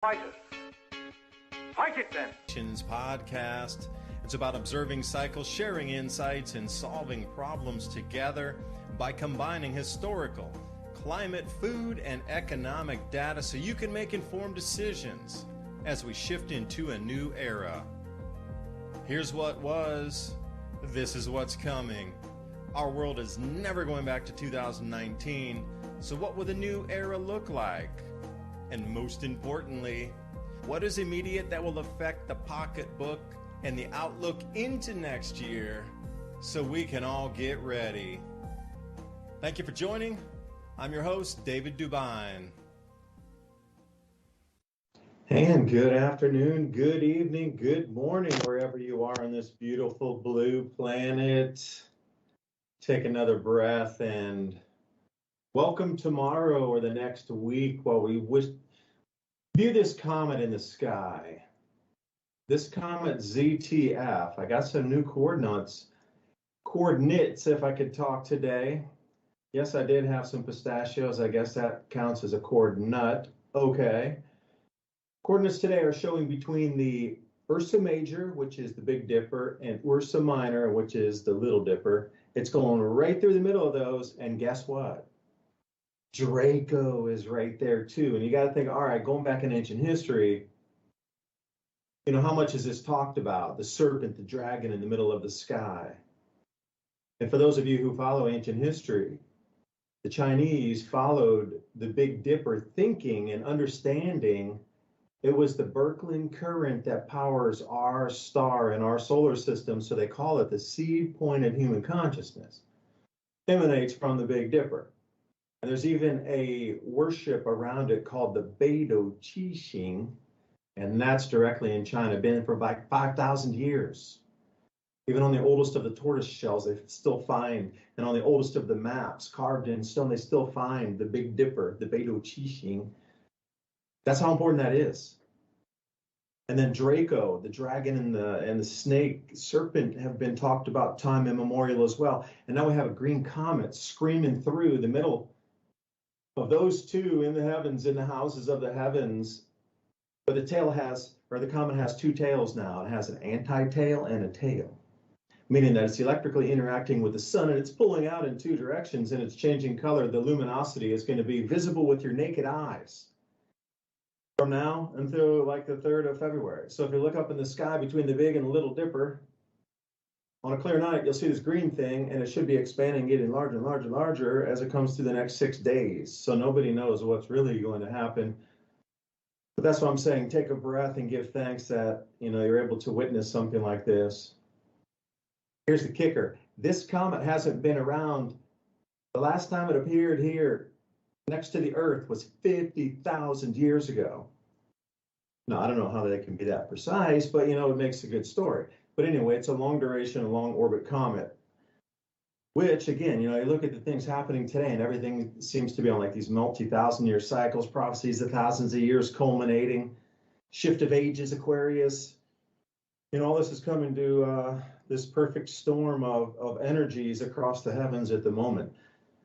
Fight it. Fight it then. Podcast. It's about observing cycles, sharing insights, and solving problems together by combining historical, climate, food, and economic data so you can make informed decisions as we shift into a new era. Here's what was, this is what's coming. Our world is never going back to 2019, so what will the new era look like? And most importantly, what is immediate that will affect the pocketbook and the outlook into next year so we can all get ready? Thank you for joining. I'm your host, David DuByne. And good afternoon, good evening, good morning, wherever you are on this beautiful blue planet. Take another breath and welcome tomorrow or the next week while we view this comet in the sky. This comet ZTF, I got some new coordinates if I could talk today. Yes, I did have some pistachios. I guess that counts as a coordinate. Okay. Coordinates today are showing between the Ursa Major, which is the Big Dipper, and Ursa Minor, which is the Little Dipper. It's going right through the middle of those, and guess what? Draco is right there too. And you got to think, all right, going back in ancient history, you know, how much is this talked about? The serpent, the dragon in the middle of the sky. And for those of you who follow ancient history, the Chinese followed the Big Dipper thinking and understanding it was the Birkeland current that powers our star and our solar system, so they call it the seed point of human consciousness, emanates from the Big Dipper. And there's even a worship around it called the Beidou Qixing, and that's directly in China, been for like 5,000 years. Even on the oldest of the tortoise shells, they still find, and on the oldest of the maps carved in stone, they still find the Big Dipper, the Beidou Qixing. That's how important that is. And then Draco, the dragon and the snake, serpent have been talked about time immemorial as well. And now we have a green comet screaming through the middle of those two in the heavens, in the houses of the heavens. But the comet has two tails now. It has an anti-tail and a tail, meaning that it's electrically interacting with the sun and it's pulling out in two directions and it's changing color. The luminosity is going to be visible with your naked eyes from now until like the 3rd of February. So if you look up in the sky between the Big and the Little Dipper, on a clear night, you'll see this green thing, and it should be expanding, getting larger and larger and larger as it comes through the next 6 days. So nobody knows what's really going to happen. But that's what I'm saying. Take a breath and give thanks that, you know, you're able to witness something like this. Here's the kicker. This comet hasn't been around. The last time it appeared here next to the Earth was 50,000 years ago. Now, I don't know how they can be that precise, but, you know, it makes a good story. But anyway, it's a long duration, a long orbit comet, which, again, you know, you look at the things happening today and everything seems to be on like these multi-thousand-year cycles, prophecies of thousands of years culminating, shift of ages, Aquarius. You know, all this is coming to this perfect storm of energies across the heavens at the moment.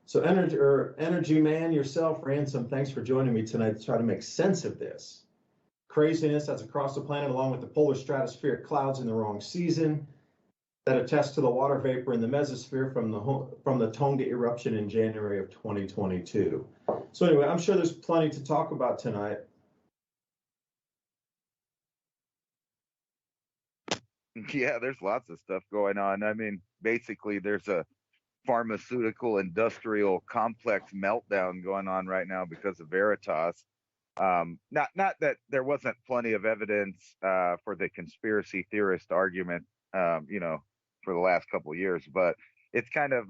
So energy man yourself, Ransom, thanks for joining me tonight to try to make sense of this craziness that's across the planet, along with the polar stratospheric clouds in the wrong season that attest to the water vapor in the mesosphere from the Tonga eruption in January of 2022. So anyway, I'm sure there's plenty to talk about tonight. Yeah, there's lots of stuff going on. I mean, basically, there's a pharmaceutical industrial complex meltdown going on right now because of Veritas. Not that there wasn't plenty of evidence for the conspiracy theorist argument, you know, for the last couple of years, but it's kind of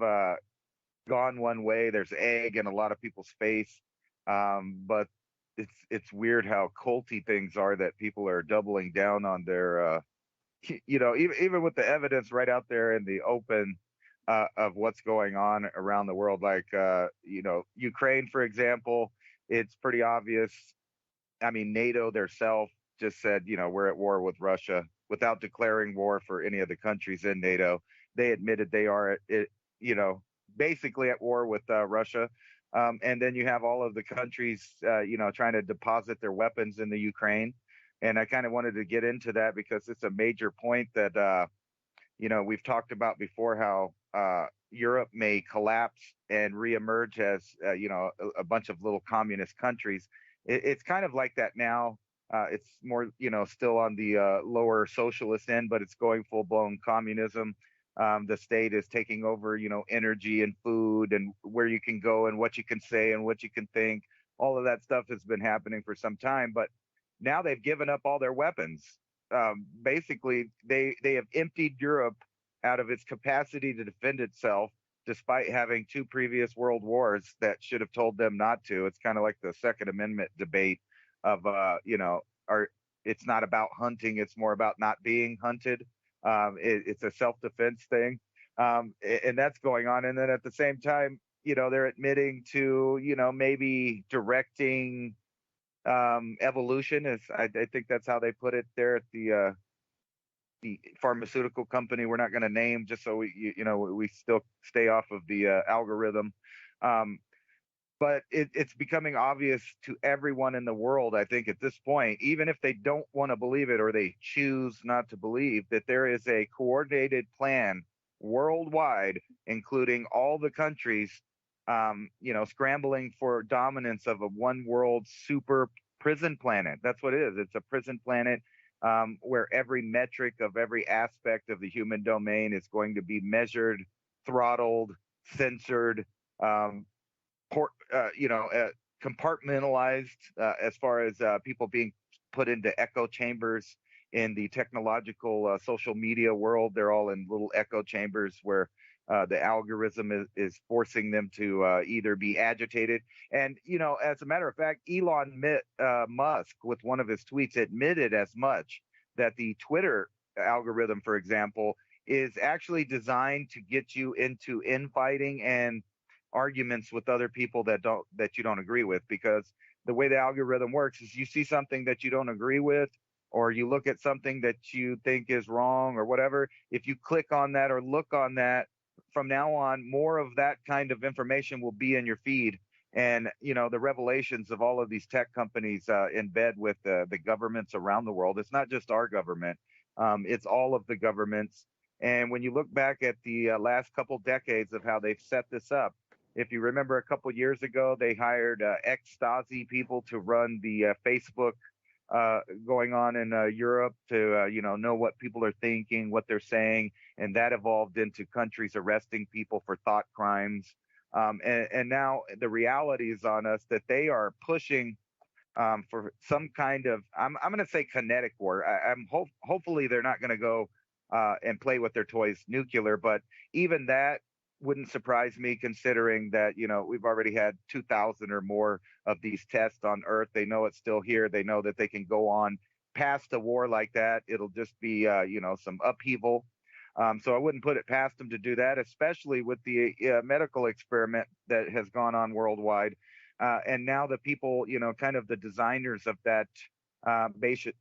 gone one way. There's egg in a lot of people's face, but it's weird how culty things are that people are doubling down on their, you know, even with the evidence right out there in the open. Of what's going on around the world, like, you know, Ukraine, for example, it's pretty obvious. I mean, NATO themselves just said, you know, we're at war with Russia without declaring war for any of the countries in NATO. They admitted they are, you know, basically at war with Russia. And then you have all of the countries, trying to deposit their weapons in the Ukraine. And I kind of wanted to get into that because it's a major point that, we've talked about before, how Europe may collapse and reemerge as, a bunch of little communist countries. It's kind of like that now. It's more, still on the lower socialist end, but it's going full-blown communism. The state is taking over, energy and food and where you can go and what you can say and what you can think. All of that stuff has been happening for some time, but now they've given up all their weapons. Basically, they have emptied Europe out of its capacity to defend itself, despite having 2 previous world wars that should have told them not to. It's kind of like the Second Amendment debate of, it's not about hunting, it's more about not being hunted. It's a self-defense thing, and that's going on. And then at the same time, they're admitting to, maybe directing evolution. I think that's how they put it there at the pharmaceutical company we're not going to name, just so we still stay off of the algorithm. But it's becoming obvious to everyone in the world, I think, at this point, even if they don't want to believe it or they choose not to believe, that there is a coordinated plan worldwide, including all the countries, scrambling for dominance of a one world super prison planet. That's what it is. It's a prison planet where every metric of every aspect of the human domain is going to be measured, throttled, censored, compartmentalized, as far as people being put into echo chambers in the technological social media world. They're all in little echo chambers where the algorithm is forcing them to either be agitated. And, as a matter of fact, Elon Musk, with one of his tweets, admitted as much, that the Twitter algorithm, for example, is actually designed to get you into infighting and arguments with other people that you don't agree with. Because the way the algorithm works is, you see something that you don't agree with, or you look at something that you think is wrong or whatever, if you click on that or look on that, from now on, more of that kind of information will be in your feed. And, the revelations of all of these tech companies in bed with the governments around the world. It's not just our government. It's all of the governments. And when you look back at the last couple decades of how they've set this up, if you remember a couple years ago, they hired ex-Stasi people to run the Facebook going on in Europe to, know what people are thinking, what they're saying. And that evolved into countries arresting people for thought crimes. And now the reality is on us that they are pushing for some kind of, I'm going to say kinetic war. Hopefully they're not going to go and play with their toys nuclear, but even that wouldn't surprise me, considering that, we've already had 2,000 or more of these tests on Earth. They know it's still here. They know that they can go on past a war like that. It'll just be, some upheaval. So I wouldn't put it past them to do that, especially with the medical experiment that has gone on worldwide. And now the people, kind of the designers of that,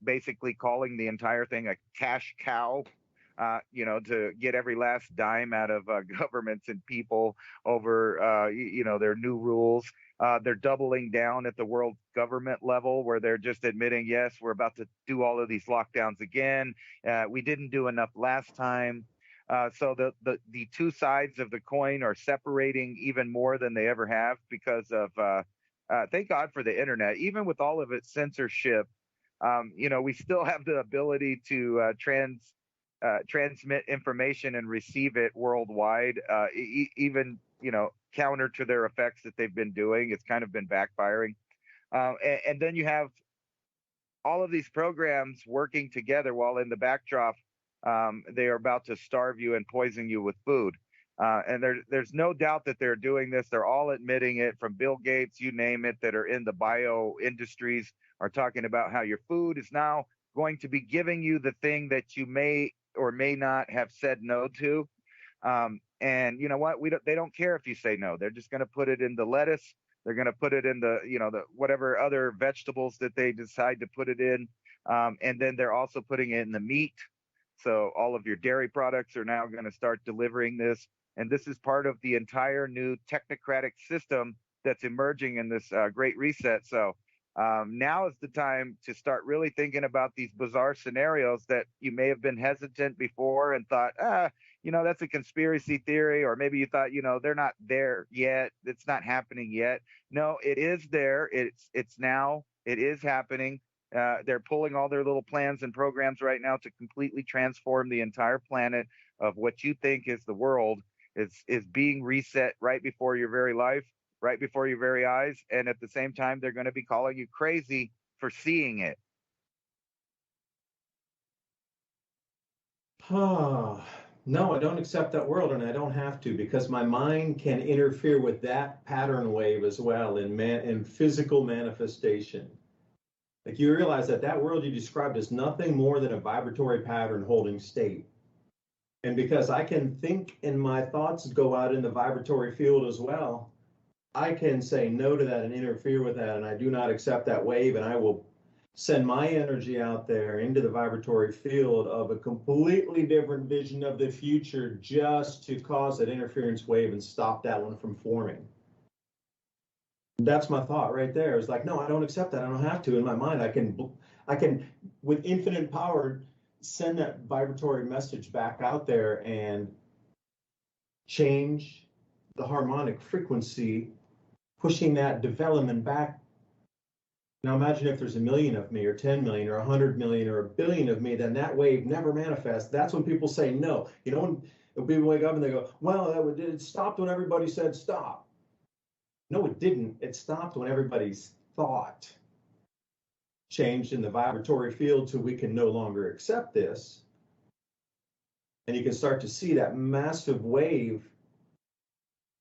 basically calling the entire thing a cash cow, to get every last dime out of governments and people over, their new rules. They're doubling down at the world government level, where they're just admitting, yes, we're about to do all of these lockdowns again. We didn't do enough last time. So the two sides of the coin are separating even more than they ever have, because of, thank God for the internet. Even with all of its censorship, we still have the ability to transmit information and receive it worldwide, even, counter to their effects that they've been doing. It's kind of been backfiring. And then you have all of these programs working together, while in the backdrop, they are about to starve you and poison you with food. And there's no doubt that they're doing this. They're all admitting it, from Bill Gates, you name it, that are in the bio industries, are talking about how your food is now going to be giving you the thing that you may or may not have said no to. And you know what? They don't care if you say no. They're just going to put it in the lettuce. They're going to put it in the, the whatever other vegetables that they decide to put it in. And then they're also putting it in the meat. So all of your dairy products are now going to start delivering this. And this is part of the entire new technocratic system that's emerging in this great reset. So now is the time to start really thinking about these bizarre scenarios that you may have been hesitant before and thought, that's a conspiracy theory, or maybe you thought, they're not there yet. It's not happening yet. No, it is there. It's now. It is happening. They're pulling all their little plans and programs right now to completely transform the entire planet of what you think is the world is being reset right before your very life, right before your very eyes. And at the same time, they're going to be calling you crazy for seeing it. No, I don't accept that world, and I don't have to, because my mind can interfere with that pattern wave as well in physical manifestation. Like, you realize that world you described is nothing more than a vibratory pattern holding state. And because I can think and my thoughts go out in the vibratory field as well, I can say no to that and interfere with that, and I do not accept that wave, and I will send my energy out there into the vibratory field of a completely different vision of the future just to cause that interference wave and stop that one from forming. That's my thought right there. It's like, no, I don't accept that. I don't have to. In my mind, I can, with infinite power, send that vibratory message back out there and change the harmonic frequency, pushing that development back. Now imagine if there's 1 million of me, or 10 million, or 100 million, or 1 billion of me, then that wave never manifests. That's when people say no. When people wake up and they go, well, it stopped when everybody said stop. No, it didn't. It stopped when everybody's thought changed in the vibratory field till we can no longer accept this. And you can start to see that massive wave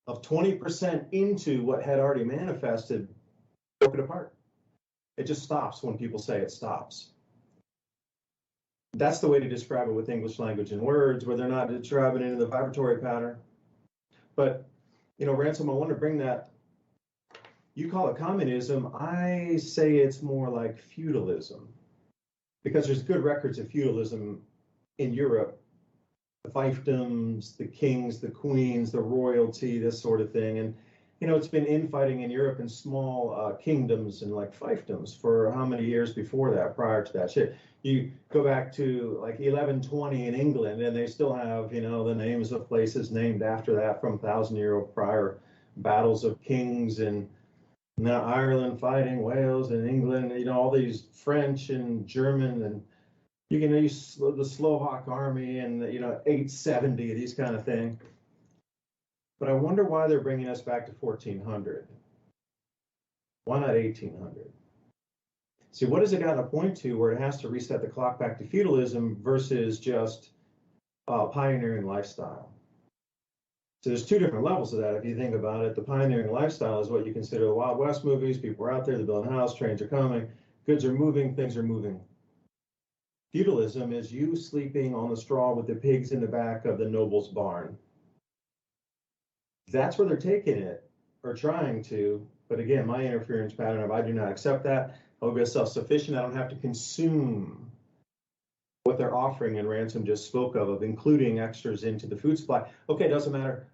of 20% into what had already manifested broken apart. It just stops when people say it stops. That's the way to describe it with English language and words, where they're not describing it in the vibratory pattern. But, Ransom, I want to bring that. You call it communism. I say it's more like feudalism, because there's good records of feudalism in Europe. The fiefdoms, the kings, the queens, the royalty, this sort of thing. And, it's been infighting in Europe in small kingdoms and like fiefdoms for how many years before that, prior to that shit. You go back to like 1120 in England, and they still have, the names of places named after that from 1,000-year prior battles of kings, and now Ireland fighting Wales and England, all these French and German, and you can use the Slovak army and 870, these kind of thing. But I wonder why they're bringing us back to 1400. Why not 1800? See, what does it got to point to where it has to reset the clock back to feudalism versus just pioneering lifestyle? So there's two different levels of that. If you think about it, the pioneering lifestyle is what you consider the Wild West movies. People are out there, they're building a house, trains are coming, goods are moving, things are moving. Feudalism is you sleeping on the straw with the pigs in the back of the noble's barn. That's where they're taking it, or trying to. But again, my interference pattern of I do not accept that. I'll be self-sufficient. I don't have to consume what they're offering, and Ransom just spoke of including extras into the food supply. Okay, doesn't matter.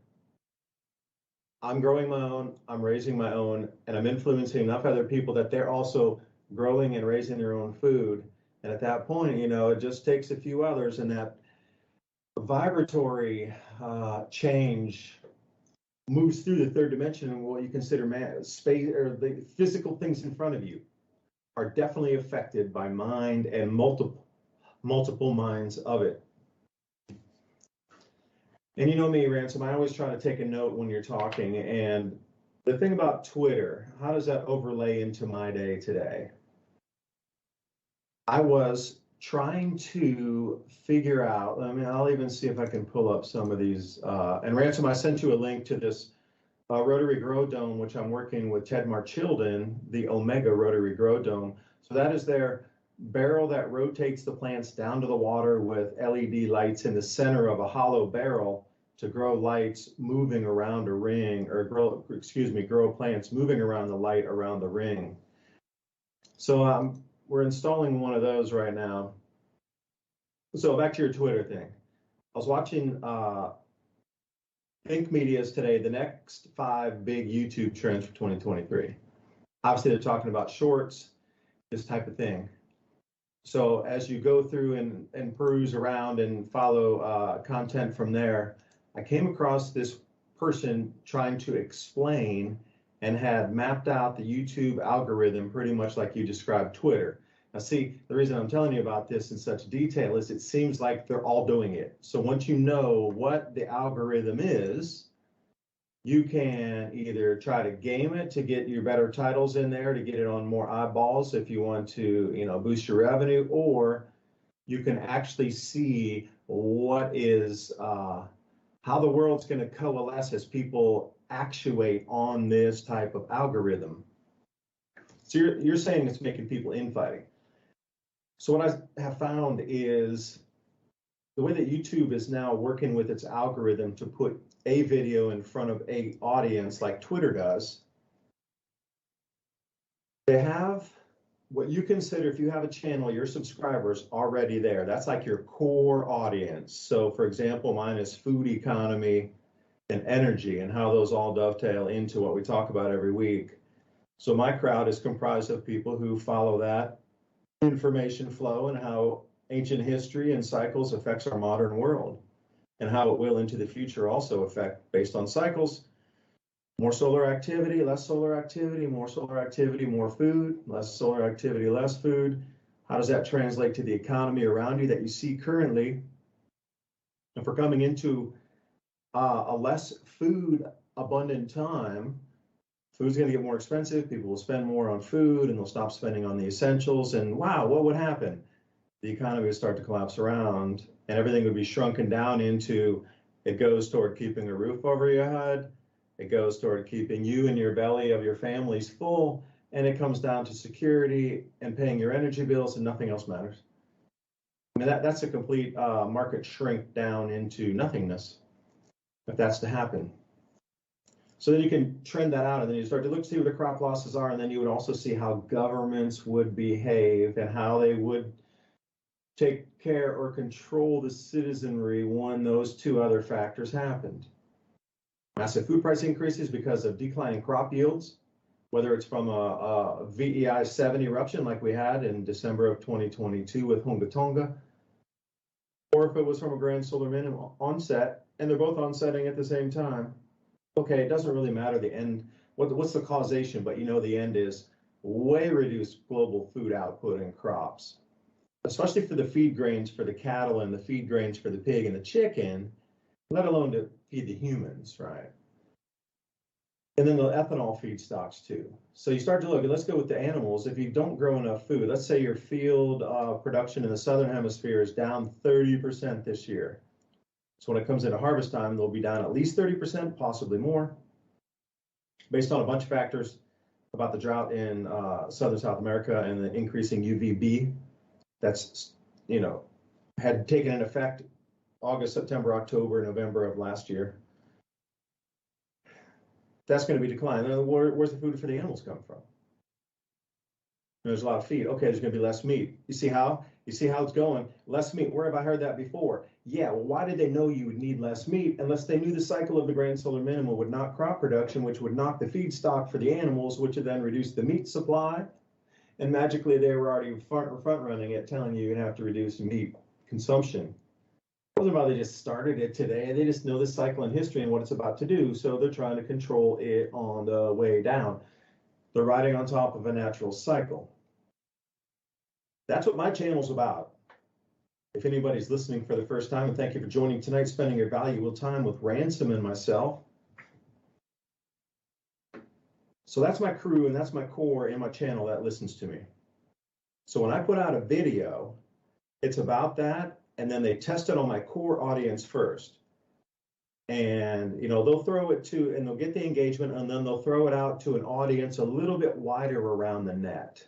I'm growing my own, I'm raising my own, and I'm influencing enough other people that they're also growing and raising their own food. And at that point, it just takes a few others, and that vibratory change moves through the third dimension, and what you consider space, or the physical things in front of you, are definitely affected by mind and multiple minds of it. And you know me, Ransom, I always try to take a note when you're talking. And the thing about Twitter, how does that overlay into my day today? I was trying to figure out, I'll even see if I can pull up some of these. And Ransom, I sent you a link to this Rotary Grow Dome, which I'm working with Ted Marchildon, the Omega Rotary Grow Dome. So that is their barrel that rotates the plants down to the water with LED lights in the center of a hollow barrel to grow lights moving around a ring, or grow plants moving around the light around the ring. So we're installing one of those right now. So back to your Twitter thing. I was watching think media is today the next 5 big YouTube trends for 2023. Obviously, they're talking about shorts, this type of thing. So as you go through and peruse around and follow content from there, I came across this person trying to explain and had mapped out the YouTube algorithm pretty much like you described Twitter. Now, see, the reason I'm telling you about this in such detail is it seems like they're all doing it. So once you know what the algorithm is, you can either try to game it to get your better titles in there, to get it on more eyeballs if you want to, boost your revenue, or you can actually see what is, how the world's going to coalesce as people actuate on this type of algorithm. So you're saying it's making people infighting. So what I have found is the way that YouTube is now working with its algorithm to put a video in front of a audience like Twitter does, they have what you consider, if you have a channel, your subscribers already there. That's like your core audience. So for example, mine is food economy and energy and how those all dovetail into what we talk about every week. So my crowd is comprised of people who follow that information flow and how ancient history and cycles affects our modern world, and how it will into the future also affect based on cycles. More solar activity, less solar activity, more solar activity, more food, less solar activity, less food. How does that translate to the economy around you that you see currently? If we're coming into a less food abundant time, food's going to get more expensive. People will spend more on food and they'll stop spending on the essentials. And wow, what would happen? The economy would start to collapse around and everything would be shrunken down into, it goes toward keeping a roof over your head. It goes toward keeping you and your belly of your families full. And it comes down to security and paying your energy bills, and nothing else matters. I mean, that's a complete market shrink down into nothingness, if that's to happen. So then you can trend that out, and then you start to look, see what the crop losses are, and then you would also see how governments would behave and how they would take care or control the citizenry when those two other factors happened. Massive food price increases because of declining crop yields, whether it's from a VEI 7 eruption like we had in December of 2022 with Hunga Tonga, or if it was from a grand solar minimum onset, and they're both onsetting at the same time. Okay, it doesn't really matter the end, what's the causation, but the end is way reduced global food output and crops, especially for the feed grains for the cattle and the feed grains for the pig and the chicken, let alone to feed the humans, right? And then the ethanol feedstocks too. So you start to look, and let's go with the animals. If you don't grow enough food, let's say your field production in the southern hemisphere is down 30% this year. So when it comes into harvest time, they'll be down at least 30%, possibly more, based on a bunch of factors about the drought in southern South America and the increasing UVB that's, had taken an effect August, September, October, November of last year. That's going to be declined. Where's the food for the animals come from? There's a lot of feed. Okay, there's going to be less meat. You see how it's going? Less meat. Where have I heard that before? Yeah, well, why did they know you would need less meat unless they knew the cycle of the grand solar minimum would knock crop production, which would knock the feedstock for the animals, which would then reduce the meat supply. And magically, they were already front running it, telling you have to reduce meat consumption. It wasn't about they just started it today. They just know this cycle in history and what it's about to do. So they're trying to control it on the way down. They're riding on top of a natural cycle. That's what my channel's about. If anybody's listening for the first time, and thank you for joining tonight, spending your valuable time with Ransom and myself. So that's my crew and that's my core in my channel that listens to me. So when I put out a video, it's about that, and then they test it on my core audience first. And they'll throw it to, and they'll get the engagement, and then they'll throw it out to an audience a little bit wider around the net.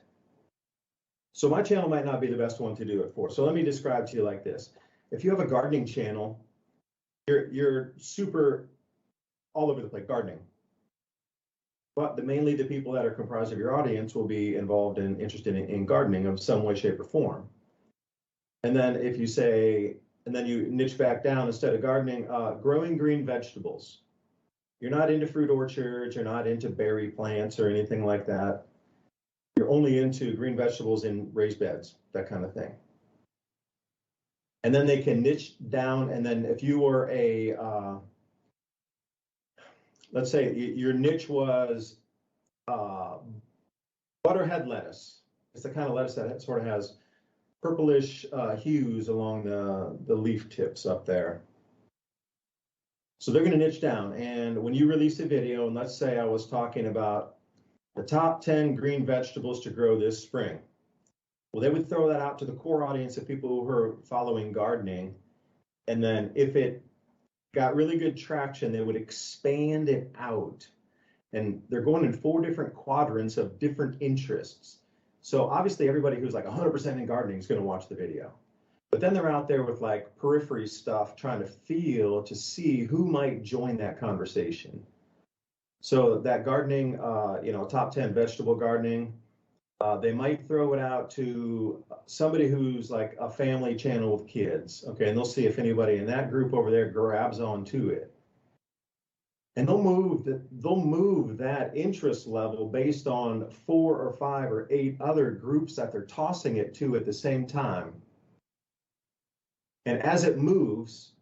So my channel might not be the best one to do it for. So let me describe to you like this. If you have a gardening channel, you're super all over the place gardening. But mainly the people that are comprised of your audience will be involved and interested in gardening of some way, shape, or form. And then if you say and then you niche back down instead of gardening, growing green vegetables. You're not into fruit orchards, you're not into berry plants or anything like that. You're only into green vegetables in raised beds, that kind of thing. And then they can niche down, and then if you were a, let's say your niche was butterhead lettuce. It's the kind of lettuce that sort of has purplish hues along the leaf tips up there. So they're going to niche down. And when you release a video, and let's say I was talking about the top 10 green vegetables to grow this spring. Well, they would throw that out to the core audience of people who are following gardening. And then if it got really good traction, they would expand it out. And they're going in 4 different quadrants of different interests. So obviously everybody who's like 100% in gardening is going to watch the video. But then they're out there with like periphery stuff, trying to feel to see who might join that conversation. So that gardening, top 10 vegetable gardening, they might throw it out to somebody who's like a family channel with kids. Okay, and they'll see if anybody in that group over there grabs onto it. And they'll move that interest level based on 4 or 5 or 8 other groups that they're tossing it to at the same time. And as it moves,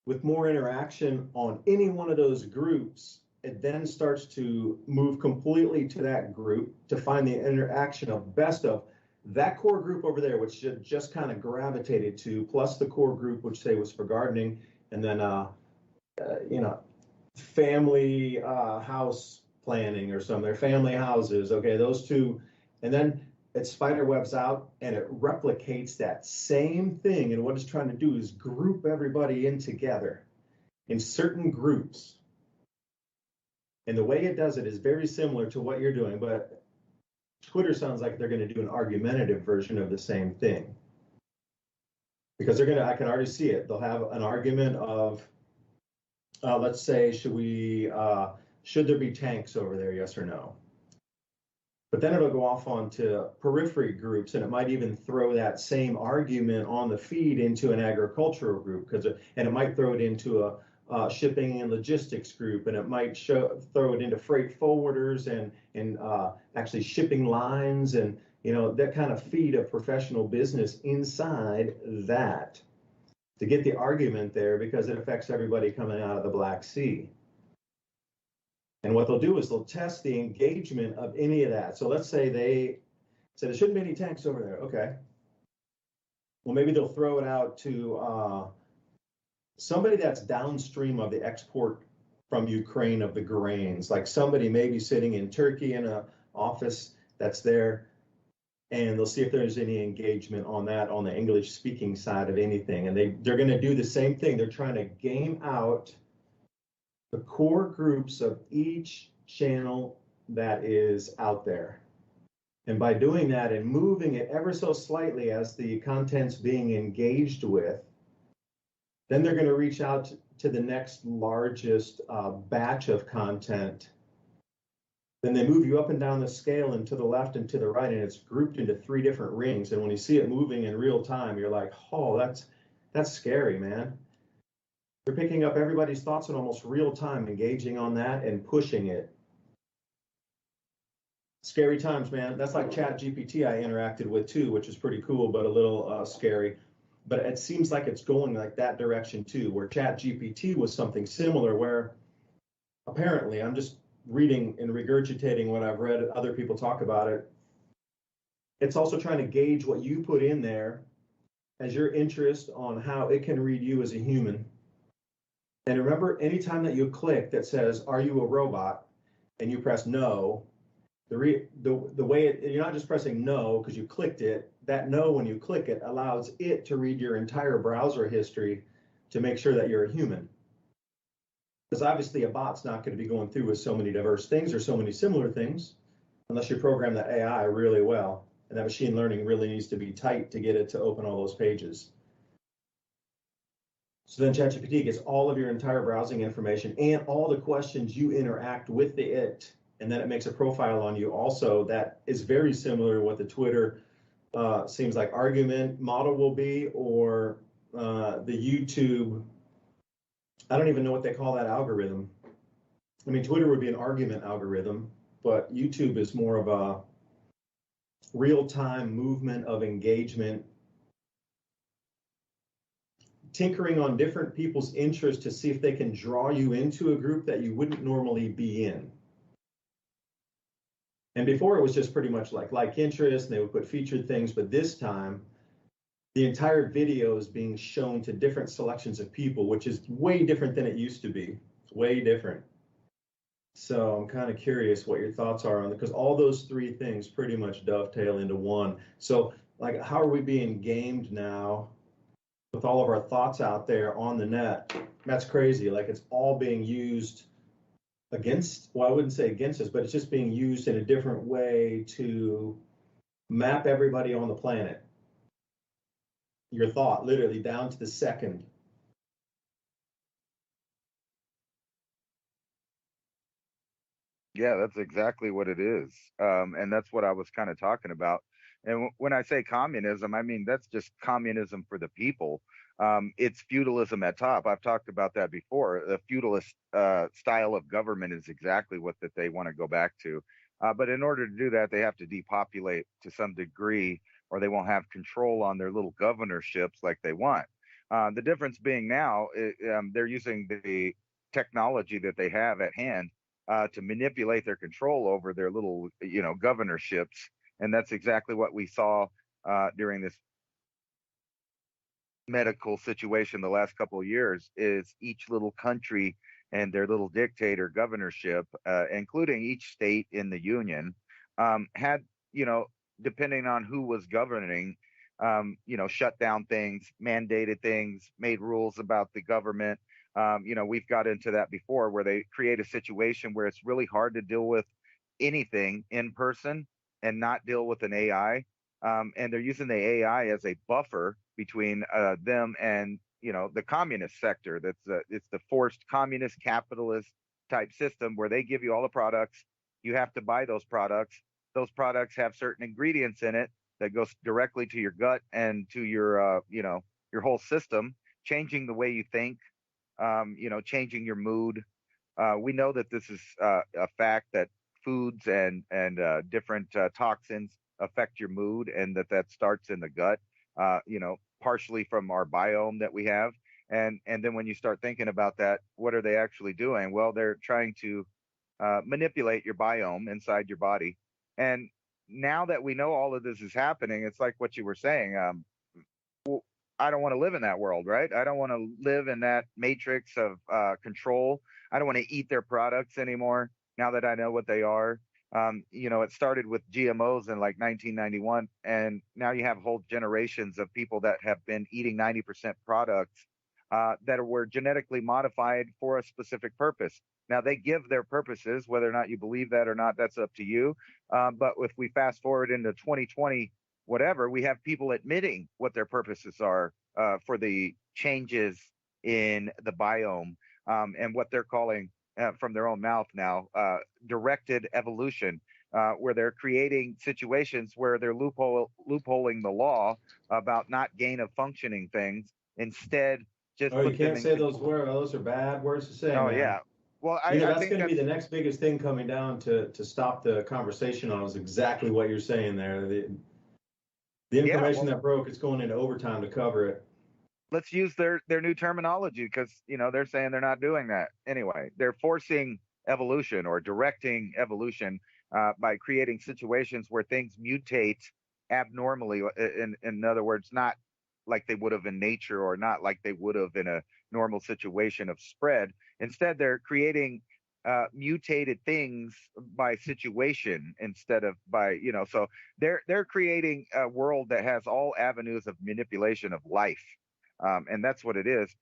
with more interaction on any one of those groups, it then starts to move completely to that group to find the interaction of best of that core group over there, which just kind of gravitated to, plus the core group, which say was for gardening, and then, family house planning or some, their family houses. Okay, those 2, and then it spider webs out and it replicates that same thing. And what it's trying to do is group everybody in together in certain groups. And the way it does it is very similar to what you're doing, but Twitter sounds like they're going to do an argumentative version of the same thing. Because they're going to, I can already see it. They'll have an argument of, let's say, should there be tanks over there, yes or no? But then it'll go off onto periphery groups, and it might even throw that same argument on the feed into an agricultural group, and it might throw it into a shipping and logistics group, and it might throw it into freight forwarders and actually shipping lines, and that kind of feed of professional business inside that to get the argument there, because it affects everybody coming out of the Black Sea. And what they'll do is they'll test the engagement of any of that. So let's say they said there shouldn't be any tanks over there. Okay. Well, maybe they'll throw it out to somebody that's downstream of the export from Ukraine of the grains, like somebody maybe sitting in Turkey in an office that's there, and they'll see if there's any engagement on that on the English speaking side of anything. And they're going to do the same thing. They're trying to game out the core groups of each channel that is out there. And by doing that and moving it ever so slightly as the content's being engaged with, then they're going to reach out to the next largest batch of content. Then they move you up and down the scale and to the left and to the right, and it's grouped into 3 different rings. And when you see it moving in real time, you're like, oh, that's scary, man. They're picking up everybody's thoughts in almost real time, engaging on that and pushing it. Scary times, man. That's like ChatGPT I interacted with too, which is pretty cool, but a little scary. But it seems like it's going like that direction too, where ChatGPT was something similar, where apparently, I'm just reading and regurgitating what I've read other people talk about it. It's also trying to gauge what you put in there as your interest on how it can read you as a human. And remember, anytime that you click that says, are you a robot? And you press no, the way you're not just pressing no because you clicked it, that no, when you click it, allows it to read your entire browser history to make sure that you're a human. Because obviously a bot's not going to be going through with so many diverse things or so many similar things unless you program that AI really well. And that machine learning really needs to be tight to get it to open all those pages. So then ChatGPT gets all of your entire browsing information and all the questions you interact with it. And then it makes a profile on you also that is very similar to what the Twitter seems like argument model will be, or the YouTube, I don't even know what they call that algorithm. I mean, Twitter would be an argument algorithm, but YouTube is more of a real-time movement of engagement, tinkering on different people's interests to see if they can draw you into a group that you wouldn't normally be in. And before it was just pretty much like interest, and they would put featured things, but this time the entire video is being shown to different selections of people, which is way different than it used to be, way different. So I'm kind of curious what your thoughts are on it, because all those three things pretty much dovetail into one. So like, how are we being gamed now with all of our thoughts out there on the net? That's crazy. Like, it's all being used against, well, I wouldn't say against us, but it's just being used in a different way to map everybody on the planet. Your thought, literally down to the second. Yeah, that's exactly what it is. And that's what I was kind of talking about. And when I say communism, I mean, that's just communism for the people. It's feudalism at top. I've talked about that before. The feudalist style of government is exactly what that they want to go back to. But in order to do that, they have to depopulate to some degree, or they won't have control on their little governorships like they want. The difference being now, they're using the technology that they have at hand to manipulate their control over their little, governorships. And that's exactly what we saw during this medical situation the last couple of years, is each little country and their little dictator governorship, including each state in the union, had, depending on who was governing, shut down things, mandated things, made rules about the government. We've got into that before, where they create a situation where it's really hard to deal with anything in person and not deal with an AI. And they're using the AI as a buffer between them and, the communist sector. It's the forced communist capitalist type system where they give you all the products. You have to buy those products. Those products have certain ingredients in it that goes directly to your gut and to your, your whole system, changing the way you think, changing your mood. We know that this is a fact, that foods and different toxins affect your mood, and that starts in the gut, partially from our biome that we have. And then when you start thinking about that, what are they actually doing? Well, they're trying to manipulate your biome inside your body. And now that we know all of this is happening, it's like what you were saying. I don't want to live in that world, right? I don't want to live in that matrix of control. I don't want to eat their products anymore now that I know what they are. It started with GMOs in like 1991, and now you have whole generations of people that have been eating 90% products that were genetically modified for a specific purpose. Now, they give their purposes, whether or not you believe that or not, that's up to you. But if we fast forward into 2020, whatever, we have people admitting what their purposes are for the changes in the biome, and what they're calling, from their own mouth now, directed evolution, where they're creating situations where they're loopholing the law about not gain of functioning things. Instead, just Oh, you put them can't in say those words. Those are bad words to say, Oh man. yeah. Well, I That's think going to be that's the next biggest thing coming down to stop the conversation on, is exactly what you're saying there. The information that broke, it's going into overtime to cover it. Let's use their new terminology, because they're saying they're not doing that anyway. They're forcing evolution or directing evolution by creating situations where things mutate abnormally. In other words, not like they would have in nature, or not like they would have in a normal situation of spread. Instead, they're creating mutated things by situation instead of by, so they're creating a world that has all avenues of manipulation of life. And that's what it is.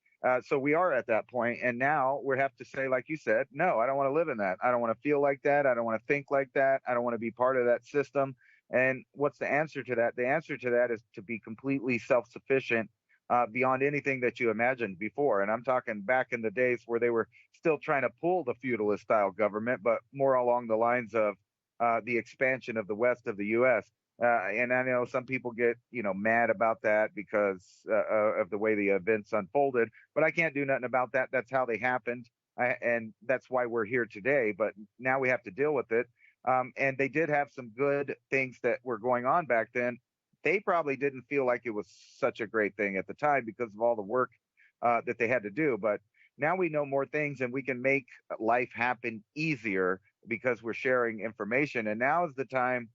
So we are at that point, and now we have to say, like you said, no, I don't want to live in that. I don't want to feel like that. I don't want to think like that. I don't want to be part of that system. And what's the answer to that? The answer to that is to be completely self-sufficient, beyond anything that you imagined before. And I'm talking back in the days where they were still trying to pull the feudalist style government, but more along the lines of the expansion of the west of the U.S. And I know some people get, mad about that because of the way the events unfolded, but I can't do nothing about that. That's how they happened. And that's why we're here today. But now we have to deal with it. And they did have some good things that were going on back then. They probably didn't feel like it was such a great thing at the time because of all the work that they had to do. But now we know more things and we can make life happen easier because we're sharing information. And now is the time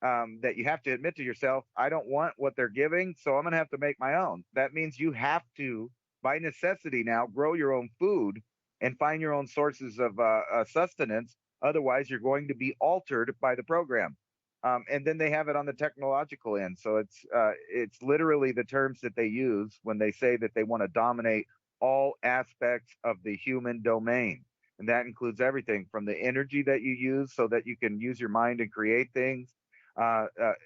that you have to admit to yourself, I don't want what they're giving, so I'm going to have to make my own. That means you have to, by necessity now, grow your own food and find your own sources of sustenance. Otherwise, you're going to be altered by the program. And then they have it on the technological end. So it's literally the terms that they use when they say that they want to dominate all aspects of the human domain. And that includes everything from the energy that you use so that you can use your mind and create things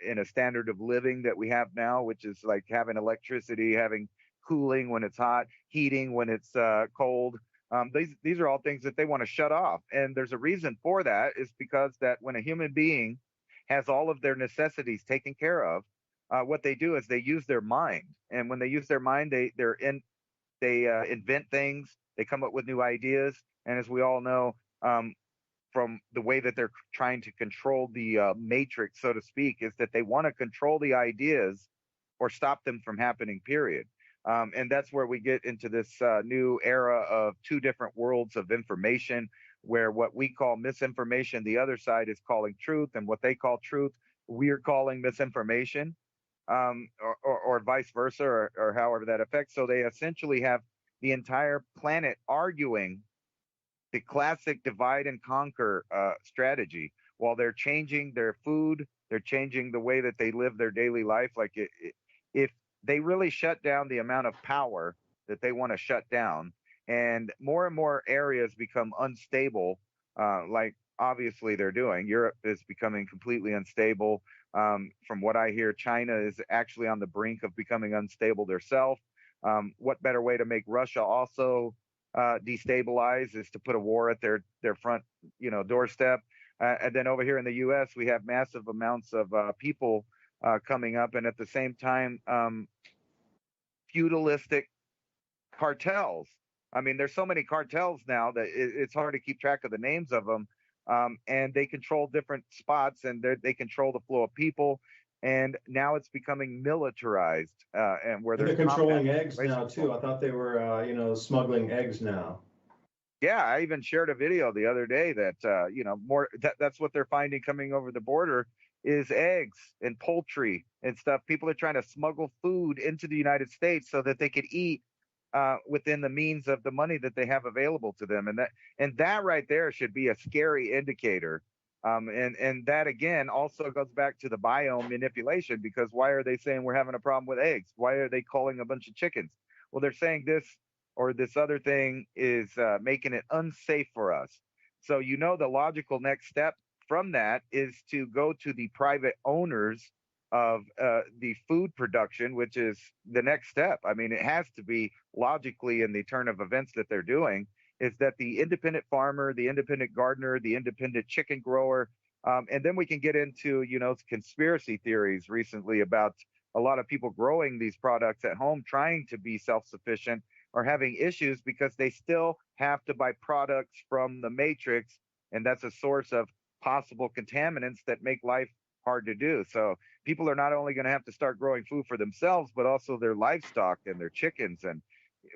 in a standard of living that we have now, which is like having electricity, having cooling when it's hot, heating when it's cold. These are all things that they want to shut off. And there's a reason for that, is because that when a human being has all of their necessities taken care of, what they do is they use their mind. And when they use their mind, they invent things, they come up with new ideas. And as we all know, from the way that they're trying to control the matrix, so to speak, is that they want to control the ideas or stop them from happening, period. And that's where we get into this new era of two different worlds of information, where what we call misinformation, the other side is calling truth, and what they call truth, we're calling misinformation, or vice versa, or however that affects. So they essentially have the entire planet arguing the classic divide and conquer strategy, while they're changing their food, they're changing the way that they live their daily life. Like if they really shut down the amount of power that they want to shut down, and more areas become unstable, like obviously they're doing. Europe is becoming completely unstable. From what I hear, China is actually on the brink of becoming unstable themselves. What better way to make Russia also destabilize is to put a war at their front, doorstep. And then over here in the U.S., we have massive amounts of people coming up, and at the same time, feudalistic cartels. I mean, there's so many cartels now that it's hard to keep track of the names of them. And they control different spots, and they control the flow of people. And now it's becoming militarized, and where they're controlling eggs now too. I thought they were, smuggling eggs now. Yeah, I even shared a video the other day that that's what they're finding coming over the border is eggs and poultry and stuff. People are trying to smuggle food into the United States so that they could eat within the means of the money that they have available to them, and that right there should be a scary indicator. And that again also goes back to the biome manipulation, because why are they saying we're having a problem with eggs? Why are they calling a bunch of chickens? Well, they're saying this or this other thing is making it unsafe for us. So the logical next step from that is to go to the private owners of the food production, which is the next step. I mean, it has to be logically in the turn of events that they're doing, is that the independent farmer, the independent gardener, the independent chicken grower, and then we can get into, conspiracy theories recently about a lot of people growing these products at home, trying to be self-sufficient, are having issues because they still have to buy products from the matrix, and that's a source of possible contaminants that make life hard to do. So people are not only going to have to start growing food for themselves, but also their livestock and their chickens. And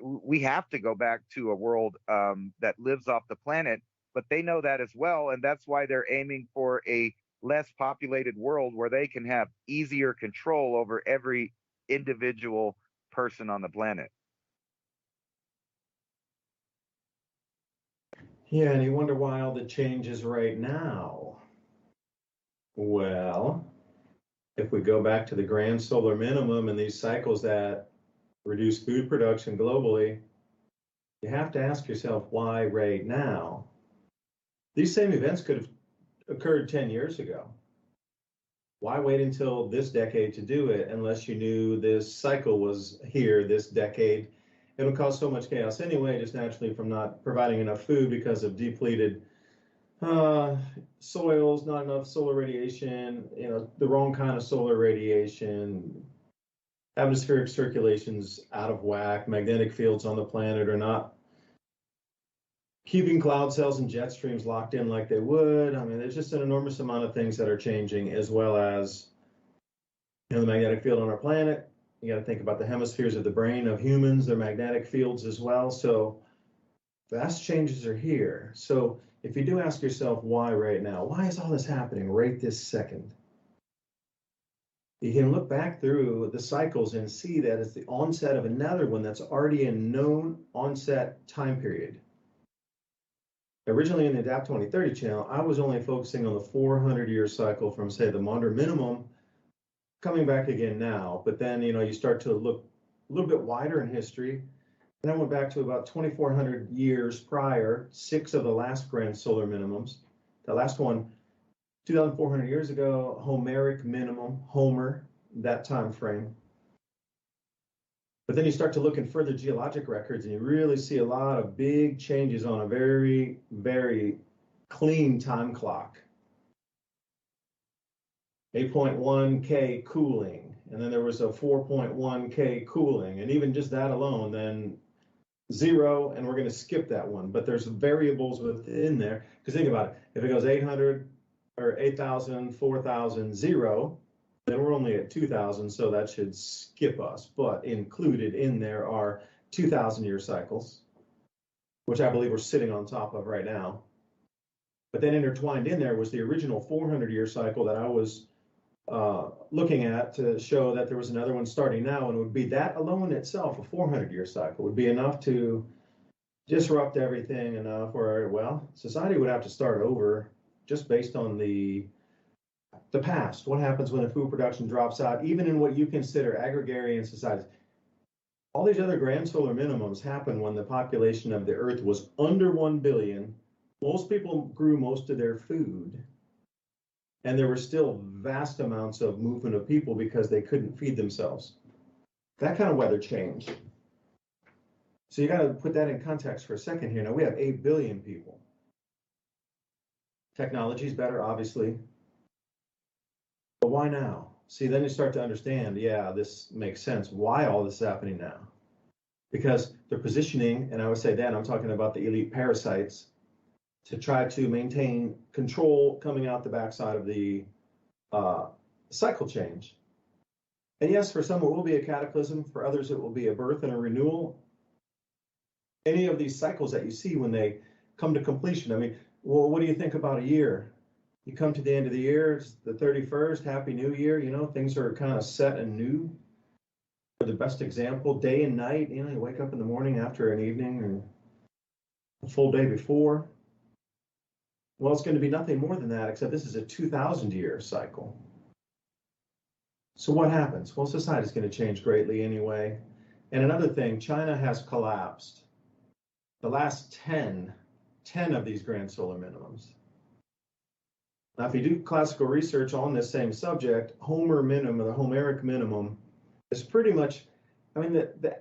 we have to go back to a world that lives off the planet, but they know that as well. And that's why they're aiming for a less populated world where they can have easier control over every individual person on the planet. Yeah, and you wonder why all the changes right now. Well, if we go back to the grand solar minimum and these cycles that reduce food production globally, you have to ask yourself why right now. These same events could have occurred 10 years ago. Why wait until this decade to do it unless you knew this cycle was here this decade? It'll cause so much chaos anyway, just naturally from not providing enough food because of depleted Soils, not enough solar radiation, the wrong kind of solar radiation, atmospheric circulation's out of whack, magnetic fields on the planet are not keeping cloud cells and jet streams locked in like they would. I mean, there's just an enormous amount of things that are changing, as well as the magnetic field on our planet. You got to think about the hemispheres of the brain of humans, their magnetic fields as well. So vast changes are here. So if you do ask yourself why right now, why is all this happening right this second? You can look back through the cycles and see that it's the onset of another one that's already a known onset time period. Originally in the Adapt 2030 channel, I was only focusing on the 400-year cycle from, say, the Maunder minimum, coming back again now. But then, you start to look a little bit wider in history. And I went back to about 2,400 years prior, 6 of the last grand solar minimums. The last one, 2,400 years ago, Homeric minimum, Homer, that time frame. But then you start to look in further geologic records and you really see a lot of big changes on a very, very clean time clock. 8.1 K cooling, and then there was a 4.1 K cooling, and even just that alone, then 0, and we're going to skip that one. But there's variables within there, because think about it. If it goes 800 or 8,000, 4,000, 0, then we're only at 2,000, so that should skip us. But included in there are 2,000-year cycles, which I believe we're sitting on top of right now. But then intertwined in there was the original 400-year cycle that I was looking at to show that there was another one starting now, and it would be that alone itself, a 400-year cycle, would be enough to disrupt everything enough where, well, society would have to start over just based on the past. What happens when a food production drops out, even in what you consider agrarian societies? All these other grand solar minimums happen when the population of the Earth was under 1 billion. Most people grew most of their food, and there were still vast amounts of movement of people because they couldn't feed themselves. That kind of weather change. So you got to put that in context for a second here. Now we have 8 billion people. Technology is better, obviously. But why now? See, then you start to understand, yeah, this makes sense. Why all this is happening now? Because they're positioning, and I would say then I'm talking about the elite parasites, to try to maintain control coming out the backside of the cycle change. And yes, for some it will be a cataclysm. For others it will be a birth and a renewal. Any of these cycles that you see when they come to completion, I mean, well, what do you think about a year? You come to the end of the year, it's the 31st, Happy New Year, things are kind of set and new. For the best example, day and night, you wake up in the morning after an evening or a full day before. Well, it's going to be nothing more than that, except this is a 2,000-year cycle. So what happens? Well, society is going to change greatly anyway. And another thing, China has collapsed. The last 10 of these grand solar minimums. Now, if you do classical research on this same subject, Homer minimum, the Homeric minimum, is pretty much, I mean, the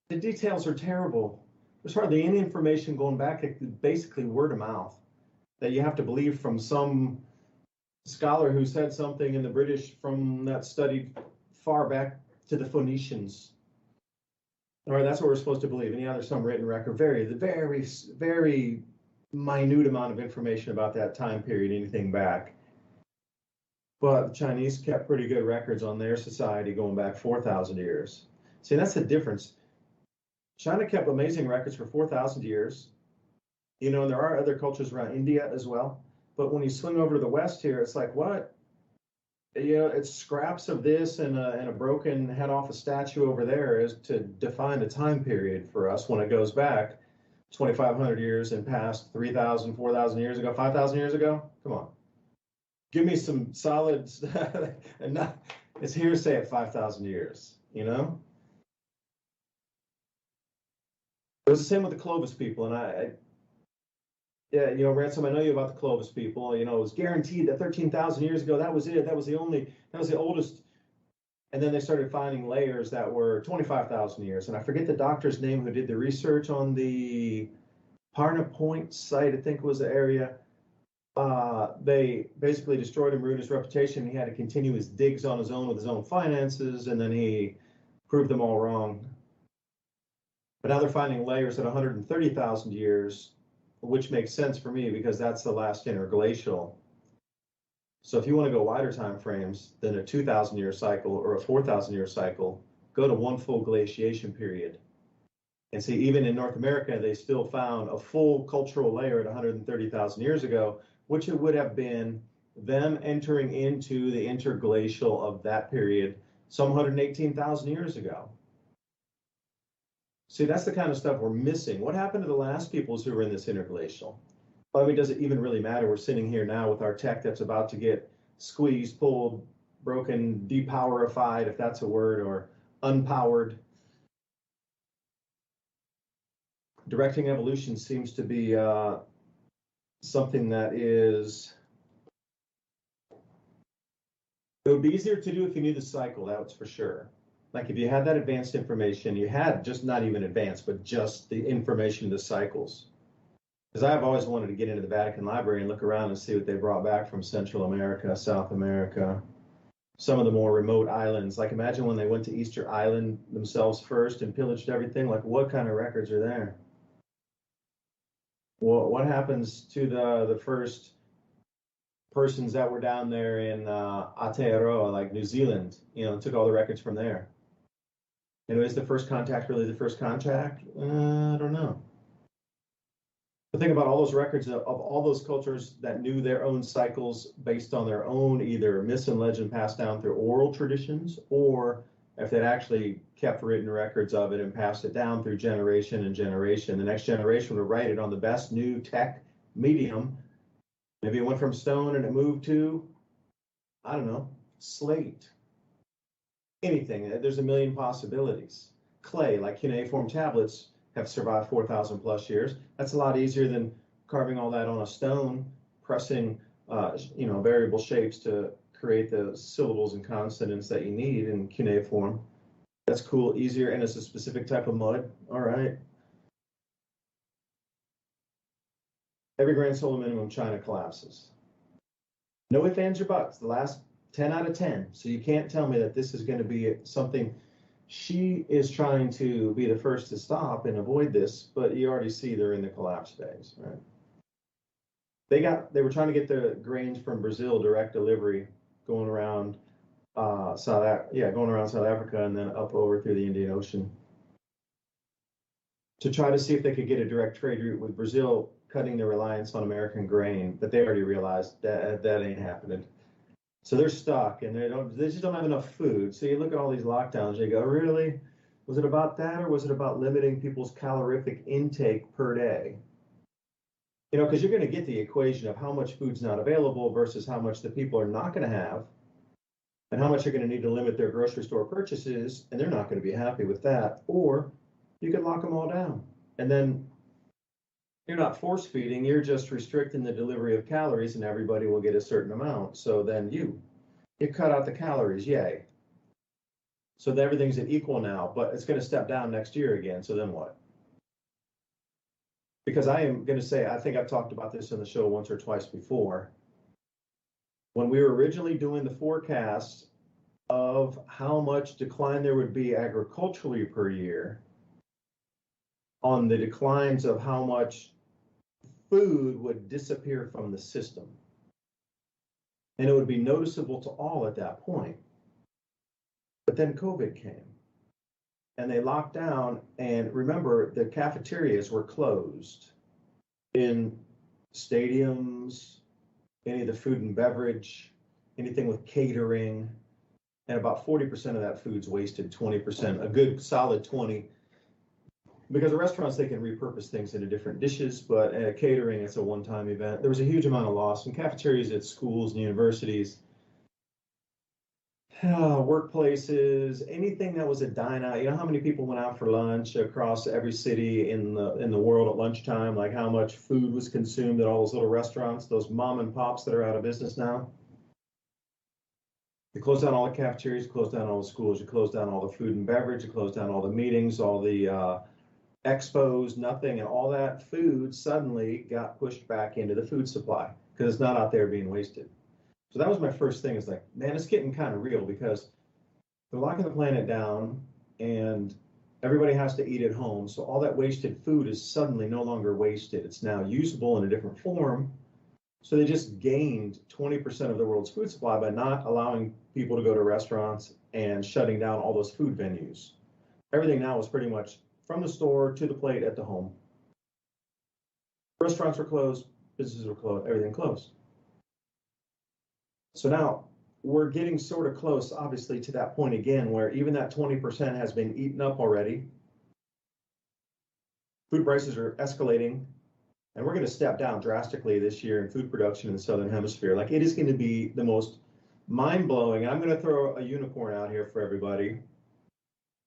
details are terrible. There's hardly any information going back, basically word of mouth, that you have to believe from some scholar who said something in the British from that studied far back to the Phoenicians. All right, that's what we're supposed to believe. And yeah, there's some written record, very, very minute amount of information about that time period, anything back. But the Chinese kept pretty good records on their society going back 4,000 years. See, that's the difference. China kept amazing records for 4,000 years. And there are other cultures around India as well. But when you swing over to the West here, it's like, what? It's scraps of this and a broken head off a statue over there is to define a time period for us when it goes back 2,500 years and past, 3,000, 4,000 years ago, 5,000 years ago. Come on. Give me some solid, and not, it's hearsay at 5,000 years, It was the same with the Clovis people. And Ransom, I know you about the Clovis people. It was guaranteed that 13,000 years ago, that was it. That was the oldest. And then they started finding layers that were 25,000 years. And I forget the doctor's name who did the research on the Parna Point site, I think was the area. They basically destroyed him, ruined his reputation. He had to continue his digs on his own with his own finances, and then he proved them all wrong. But now they're finding layers at 130,000 years, which makes sense for me because that's the last interglacial. So if you want to go wider time frames than a 2,000-year cycle or a 4,000-year cycle, go to one full glaciation period. And see, even in North America, they still found a full cultural layer at 130,000 years ago, which it would have been them entering into the interglacial of that period some 118,000 years ago. See, that's the kind of stuff we're missing. What happened to the last peoples who were in this interglacial? I mean, does it even really matter? We're sitting here now with our tech that's about to get squeezed, pulled, broken, depowerified, if that's a word, or unpowered. Directing evolution seems to be something that is, it would be easier to do if you knew the cycle, that's for sure. Like if you had that advanced information, you had just not even advanced, but just the information of the cycles. Because I've always wanted to get into the Vatican Library and look around and see what they brought back from Central America, South America, some of the more remote islands. Like imagine when they went to Easter Island themselves first and pillaged everything, like what kind of records are there? Well, what happens to the first persons that were down there in Aotearoa, like New Zealand, you know, took all the records from there? And is the first contact really the first contact? I don't know. But think about all those records of all those cultures that knew their own cycles based on their own either myths and legend passed down through oral traditions, or if they'd actually kept written records of it and passed it down through generation and generation. The next generation would write it on the best new tech medium. Maybe it went from stone and it moved to, I don't know, slate. Anything. There's a million possibilities. Clay, like cuneiform tablets, have survived 4,000 plus years. That's a lot easier than carving all that on a stone, pressing, variable shapes to create the syllables and consonants that you need in cuneiform. That's cool, easier, and it's a specific type of mud. All right. Every grand solar minimum, China collapses. No ifs, ands, or buts. The last 10 out of 10. So you can't tell me that this is going to be something. She is trying to be the first to stop and avoid this, but you already see they're in the collapse phase, right? They were trying to get the grains from Brazil, direct delivery, going around South Africa and then up over through the Indian Ocean to try to see if they could get a direct trade route with Brazil, cutting their reliance on American grain. But they already realized that ain't happening. So they're stuck, and they just don't have enough food. So you look at all these lockdowns, you go, really? Was it about that, or was it about limiting people's calorific intake per day? You know, because you're going to get the equation of how much food's not available versus how much the people are not going to have, and how much you're going to need to limit their grocery store purchases, and they're not going to be happy with that. Or you could lock them all down, and then you're not force feeding, you're just restricting the delivery of calories, and everybody will get a certain amount. So then you cut out the calories, yay. So that everything's at equal now, but it's going to step down next year again. So then what? Because I am going to say, I think I've talked about this in the show once or twice before. When we were originally doing the forecast of how much decline there would be agriculturally per year, on the declines of how much food would disappear from the system. And it would be noticeable to all at that point. But then COVID came and they locked down. And remember, the cafeterias were closed in stadiums, any of the food and beverage, anything with catering. And about 40% of that food's wasted, 20%, a good solid 20. Because the restaurants, they can repurpose things into different dishes, but catering, it's a one-time event. There was a huge amount of loss in cafeterias at schools and universities, workplaces, anything that was a dine out. You know how many people went out for lunch across every city in the world at lunchtime? Like how much food was consumed at all those little restaurants, those mom and pops that are out of business now? You close down all the cafeterias, you close down all the schools, you close down all the food and beverage, you close down all the meetings, all the expos, nothing, and all that food suddenly got pushed back into the food supply. because it's not out there being wasted. So that was my first thing, is like, man, it's getting kind of real, because they're locking the planet down and everybody has to eat at home. So all that wasted food is suddenly no longer wasted. It's now usable in a different form. So they just gained 20% of the world's food supply by not allowing people to go to restaurants and shutting down all those food venues. Everything now is pretty much from the store to the plate at the home. Restaurants were closed, businesses were closed, everything closed. So now we're getting sort of close, obviously, to that point again, where even that 20% has been eaten up already. Food prices are escalating, and we're going to step down drastically this year in food production in the Southern Hemisphere. Like, it is going to be the most mind-blowing. I'm going to throw a unicorn out here for everybody.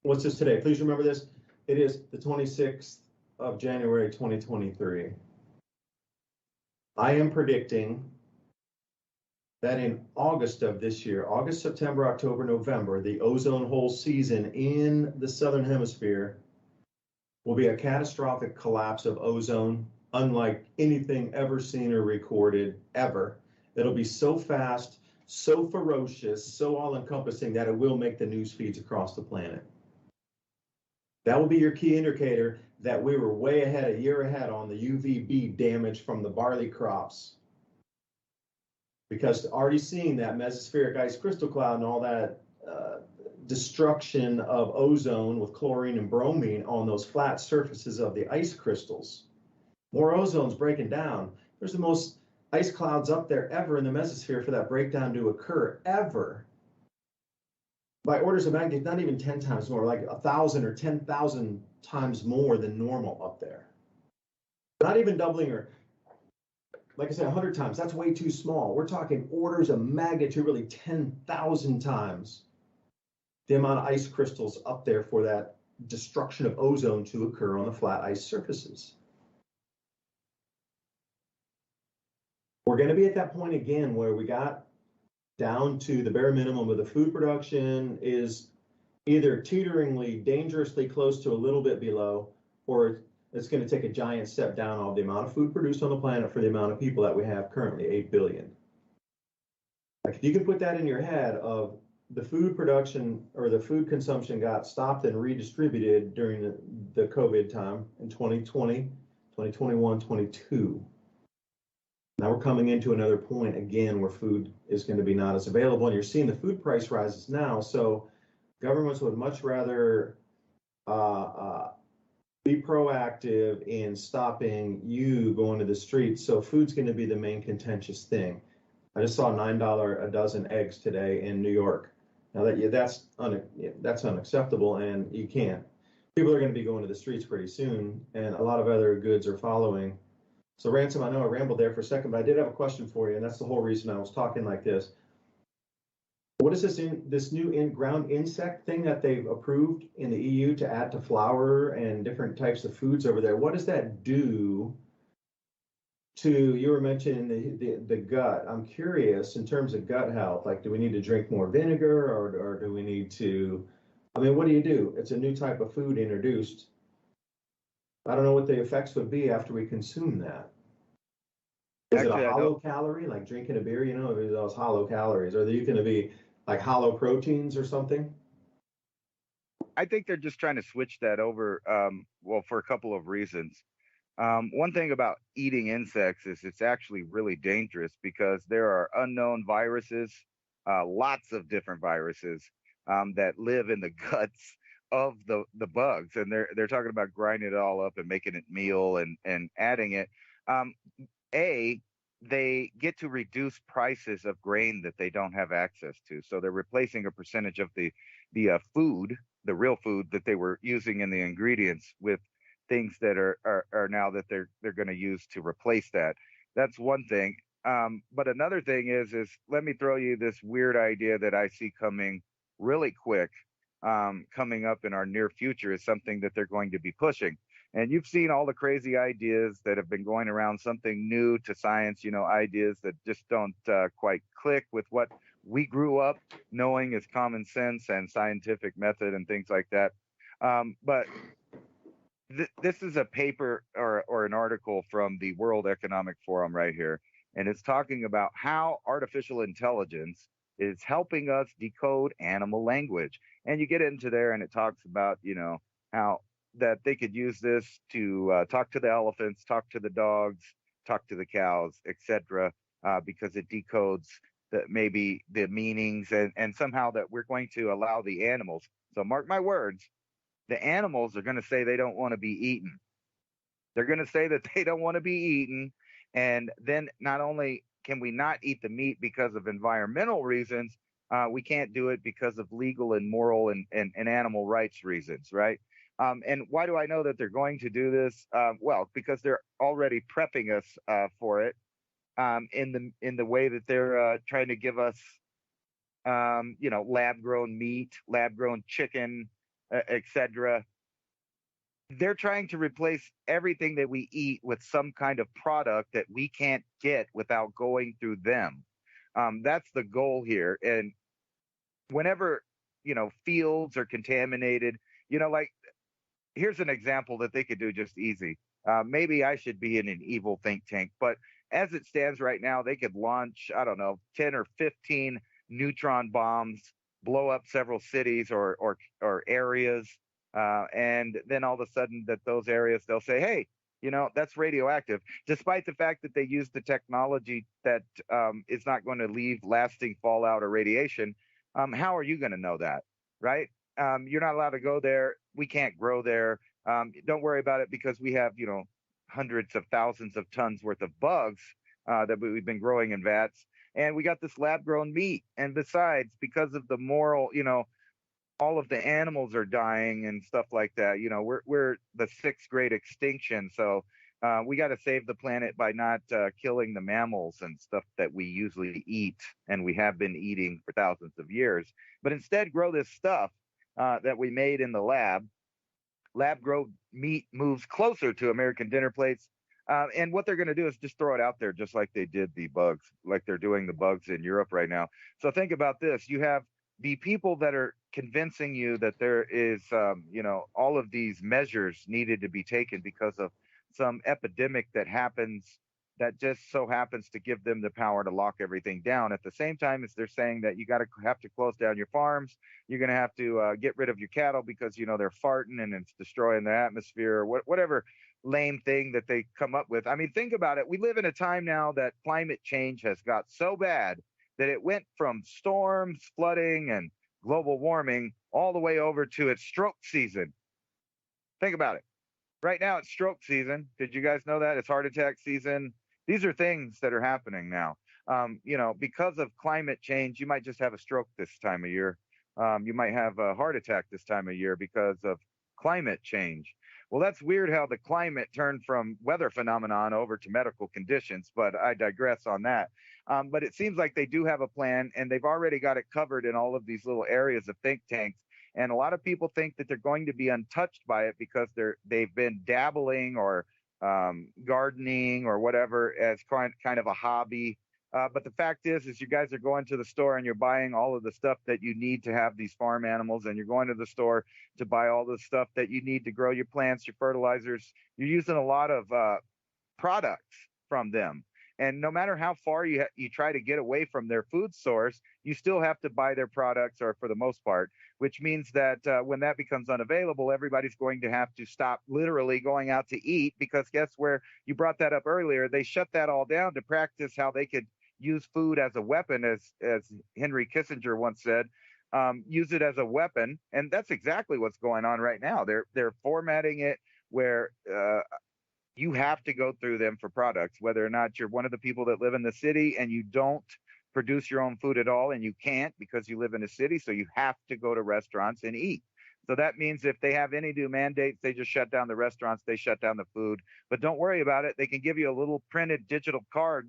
What's this today? Please remember this. It is the 26th of January, 2023. I am predicting that in August of this year, August, September, October, November, the ozone hole season in the Southern Hemisphere will be a catastrophic collapse of ozone, unlike anything ever seen or recorded, ever. It'll be so fast, so ferocious, so all-encompassing that it will make the news feeds across the planet. That will be your key indicator that we were way ahead, a year ahead, on the UVB damage from the barley crops. Because already seeing that mesospheric ice crystal cloud and all that destruction of ozone with chlorine and bromine on those flat surfaces of the ice crystals. More ozone's breaking down. There's the most ice clouds up there ever in the mesosphere for that breakdown to occur, ever. By orders of magnitude, not even 10 times more, like 1,000 or 10,000 times more than normal up there. Not even doubling, or like I said, 100 times. That's way too small. We're talking orders of magnitude, really 10,000 times the amount of ice crystals up there for that destruction of ozone to occur on the flat ice surfaces. We're going to be at that point again where we got down to the bare minimum of the food production is either teeteringly dangerously close to a little bit below, or it's going to take a giant step down of the amount of food produced on the planet for the amount of people that we have currently, 8 billion. Like, if you can put that in your head of the food production or the food consumption got stopped and redistributed during the COVID time in 2020, 2021, 22. Now we're coming into another point again where food is going to be not as available, and you're seeing the food price rises now. So governments would much rather be proactive in stopping you going to the streets. So food's going to be the main contentious thing. I just saw $9 a dozen eggs today in New York. Now that's unacceptable, and you can't. People are going to be going to the streets pretty soon, and a lot of other goods are following. So Ransom, I know I rambled there for a second, but I did have a question for you, and that's the whole reason I was talking like this. What is this new in-ground insect thing that they've approved in the EU to add to flour and different types of foods over there? What does that do to, you were mentioning the gut. I'm curious in terms of gut health, like, do we need to drink more vinegar, or do we need to, I mean, what do you do? It's a new type of food introduced. I don't know what the effects would be after we consume that. Is it a hollow calorie, like drinking a beer, you know, those hollow calories? Are they going to be like hollow proteins or something? I think they're just trying to switch that over, well, for a couple of reasons. One thing about eating insects is it's actually really dangerous because there are unknown viruses, lots of different viruses that live in the guts of the bugs, and they're talking about grinding it all up and making it meal and adding it. They get to reduce prices of grain that they don't have access to, so they're replacing a percentage of the food, the real food that they were using in the ingredients, with things that are now that they're going to use to replace that. That's one thing. But another thing is let me throw you this weird idea that I see coming really quick, coming up in our near future, is something that they're going to be pushing. And you've seen all the crazy ideas that have been going around, something new to science, you know, ideas that just don't quite click with what we grew up knowing is common sense and scientific method and things like that. But this is a paper or an article from the World Economic Forum right here. and it's talking about how artificial intelligence is helping us decode animal language. And you get into there, and it talks about, how that they could use this to talk to the elephants, talk to the dogs, talk to the cows, etc., because it decodes maybe the meanings, and somehow that we're going to allow the animals. So mark my words, the animals are going to say they don't want to be eaten. They're going to say that they don't want to be eaten. And then not only can we not eat the meat because of environmental reasons, we can't do it because of legal and moral and animal rights reasons, right? And why do I know that they're going to do this? Well, because they're already prepping us for it in the way that they're trying to give us, lab-grown meat, lab-grown chicken, etc. They're trying to replace everything that we eat with some kind of product that we can't get without going through them. That's the goal here. And whenever, fields are contaminated, like, here's an example that they could do just easy. Maybe I should be in an evil think tank, but as it stands right now, they could launch, I don't know, 10 or 15 neutron bombs, blow up several cities or areas. And then all of a sudden that those areas, they'll say, hey, that's radioactive, despite the fact that they use the technology that is not going to leave lasting fallout or radiation. How are you going to know that, right? You're not allowed to go there. We can't grow there. Don't worry about it because we have, hundreds of thousands of tons worth of bugs that we've been growing in vats. And we got this lab-grown meat. And besides, because of the moral, all of the animals are dying and stuff like that. We're the sixth great extinction. So we got to save the planet by not killing the mammals and stuff that we usually eat and we have been eating for thousands of years. But instead grow this stuff that we made in the lab. Lab-grown meat moves closer to American dinner plates. And what they're going to do is just throw it out there just like they did the bugs, like they're doing the bugs in Europe right now. So think about this. You have the people that are convincing you that there is, all of these measures needed to be taken because of some epidemic that happens that just so happens to give them the power to lock everything down. At the same time as they're saying that you have to close down your farms, you're going to have to get rid of your cattle because, they're farting and it's destroying the atmosphere, or whatever lame thing that they come up with. I mean, think about it. We live in a time now that climate change has got so bad that it went from storms, flooding, and global warming all the way over to its stroke season. Think about it. Right now, it's stroke season. Did you guys know that? It's heart attack season. These are things that are happening now. Because of climate change, you might just have a stroke this time of year. You might have a heart attack this time of year because of climate change. Well, that's weird how the climate turned from weather phenomenon over to medical conditions, but I digress on that. But it seems like they do have a plan, and they've already got it covered in all of these little areas of think tanks. And a lot of people think that they're going to be untouched by it because they've been dabbling or gardening or whatever as kind of a hobby. But the fact is you guys are going to the store and you're buying all of the stuff that you need to have these farm animals, and you're going to the store to buy all the stuff that you need to grow your plants, your fertilizers. You're using a lot of products from them. And no matter how far you try to get away from their food source, you still have to buy their products, or for the most part, which means that when that becomes unavailable, everybody's going to have to stop literally going out to eat, because guess where? You brought that up earlier. They shut that all down to practice how they could use food as a weapon, as Henry Kissinger once said, use it as a weapon. And that's exactly what's going on right now. They're formatting it where you have to go through them for products, whether or not you're one of the people that live in the city and you don't produce your own food at all, and you can't because you live in a city, so you have to go to restaurants and eat. So that means if they have any new mandates, they just shut down the restaurants, they shut down the food. But don't worry about it. They can give you a little printed digital card,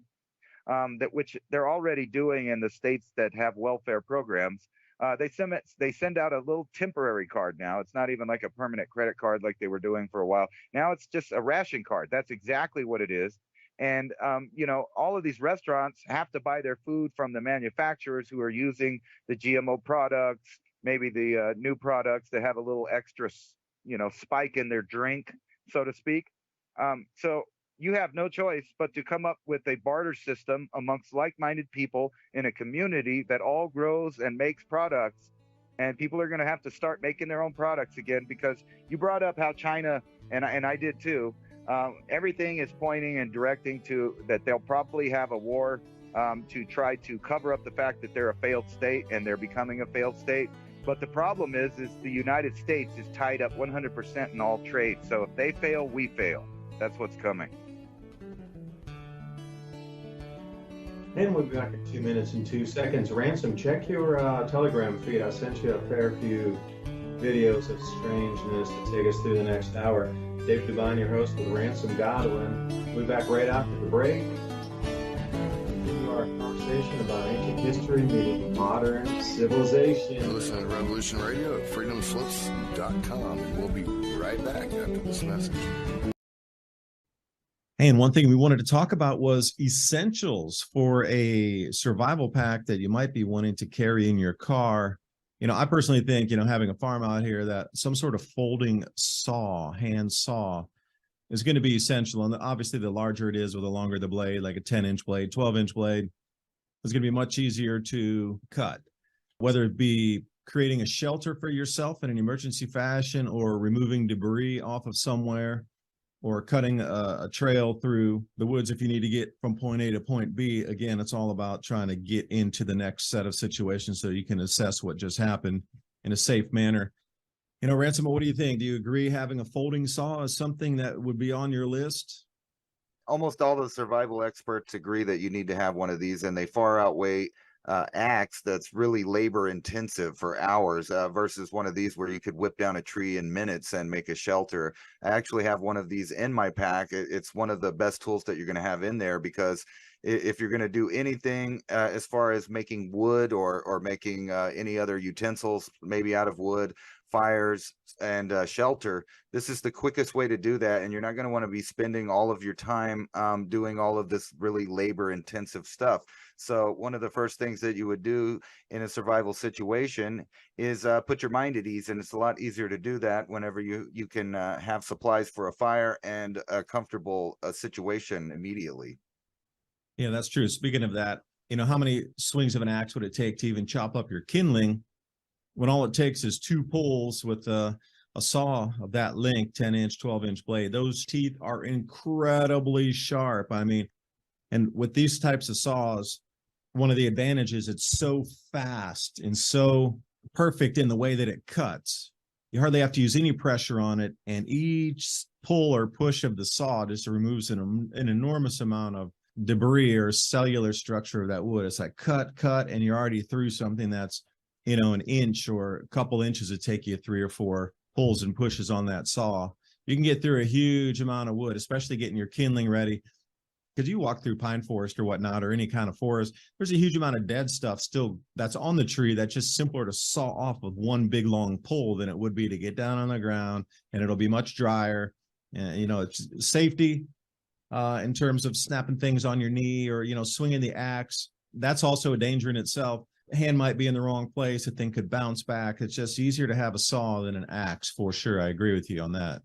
which they're already doing in the states that have welfare programs. They send out a little temporary card now. It's not even like a permanent credit card like they were doing for a while. Now it's just a ration card. That's exactly what it is. And, all of these restaurants have to buy their food from the manufacturers who are using the GMO products, maybe the new products that have a little extra, spike in their drink, so to speak. So you have no choice but to come up with a barter system amongst like-minded people in a community that all grows and makes products. And people are going to have to start making their own products again, because you brought up how China, and I did too, everything is pointing and directing to that they'll probably have a war to try to cover up the fact that they're a failed state and they're becoming a failed state. But the problem is the United States is tied up 100% in all trade. So if they fail, we fail. That's what's coming. And we'll be back in 2 minutes and 2 seconds. Ransom, check your Telegram feed. I sent you a fair few videos of strangeness to take us through the next hour. Dave DuByne, your host, with Ransom Godwin. We'll be back right after the break. Continue our conversation about ancient history meeting modern civilization. You're listening to Revolution Radio at freedomslips.com, and we'll be right back after this message. Hey, and one thing we wanted to talk about was essentials for a survival pack that you might be wanting to carry in your car. I personally think, having a farm out here, that some sort of folding saw, hand saw, is going to be essential. And obviously, the larger it is, or the longer the blade, like a 10-inch blade, 12-inch blade, it's going to be much easier to cut. Whether it be creating a shelter for yourself in an emergency fashion, or removing debris off of somewhere, or cutting a trail through the woods if you need to get from point A to point B. Again, it's all about trying to get into the next set of situations so you can assess what just happened in a safe manner. Ransom, what do you think? Do you agree having a folding saw is something that would be on your list? Almost all the survival experts agree that you need to have one of these, and they far outweigh axe that's really labor intensive for hours versus one of these where you could whip down a tree in minutes and make a shelter. I actually have one of these in my pack. It's one of the best tools that you're going to have in there, because if you're going to do anything as far as making wood or making any other utensils, maybe out of wood, fires and shelter, this is the quickest way to do that. And you're not going to want to be spending all of your time doing all of this really labor intensive stuff. So one of the first things that you would do in a survival situation is put your mind at ease. And it's a lot easier to do that whenever you can have supplies for a fire and a comfortable situation immediately. Yeah, that's true. Speaking of that, how many swings of an axe would it take to even chop up your kindling, when all it takes is 2 pulls with a saw of that length, 10-inch, 12-inch blade? Those teeth are incredibly sharp. And with these types of saws, one of the advantages, it's so fast and so perfect in the way that it cuts. You hardly have to use any pressure on it, and each pull or push of the saw just removes an enormous amount of debris or cellular structure of that wood. It's like cut, and you're already through something that's, an inch or a couple inches. It take you 3 or 4 pulls and pushes on that saw. You can get through a huge amount of wood, especially getting your kindling ready. Because you walk through pine forest or whatnot, or any kind of forest, there's a huge amount of dead stuff still that's on the tree that's just simpler to saw off with one big long pull than it would be to get down on the ground, and it'll be much drier. It's safety in terms of snapping things on your knee, or, swinging the axe. That's also a danger in itself. Hand might be in the wrong place. The thing could bounce back. It's just easier to have a saw than an axe, for sure. I agree with you on that.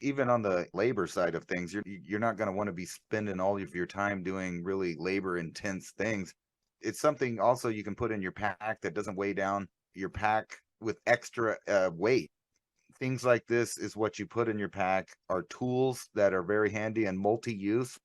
Even on the labor side of things, you're not going to want to be spending all of your time doing really labor intense things. It's something also you can put in your pack that doesn't weigh down your pack with extra weight. Things like this is what you put in your pack, are tools that are very handy and multi-use.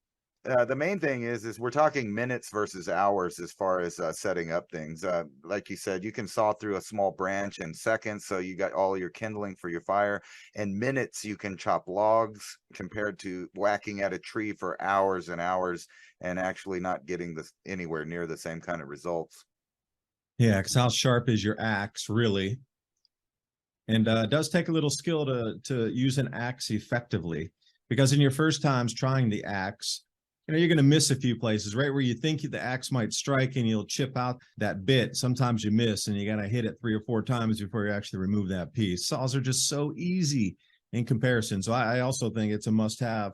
The main thing is we're talking minutes versus hours as far as setting up things. Like you said, you can saw through a small branch in seconds, so you got all your kindling for your fire. In minutes, you can chop logs, compared to whacking at a tree for hours and hours and actually not getting this anywhere near the same kind of results. Yeah, because how sharp is your axe, really? And it does take a little skill to use an axe effectively, because in your first times trying the axe, you're going to miss a few places, right where you think the axe might strike, and you'll chip out that bit. Sometimes you miss, and you got to hit it 3 or 4 times before you actually remove that piece. Saws are just so easy in comparison. So I also think it's a must-have.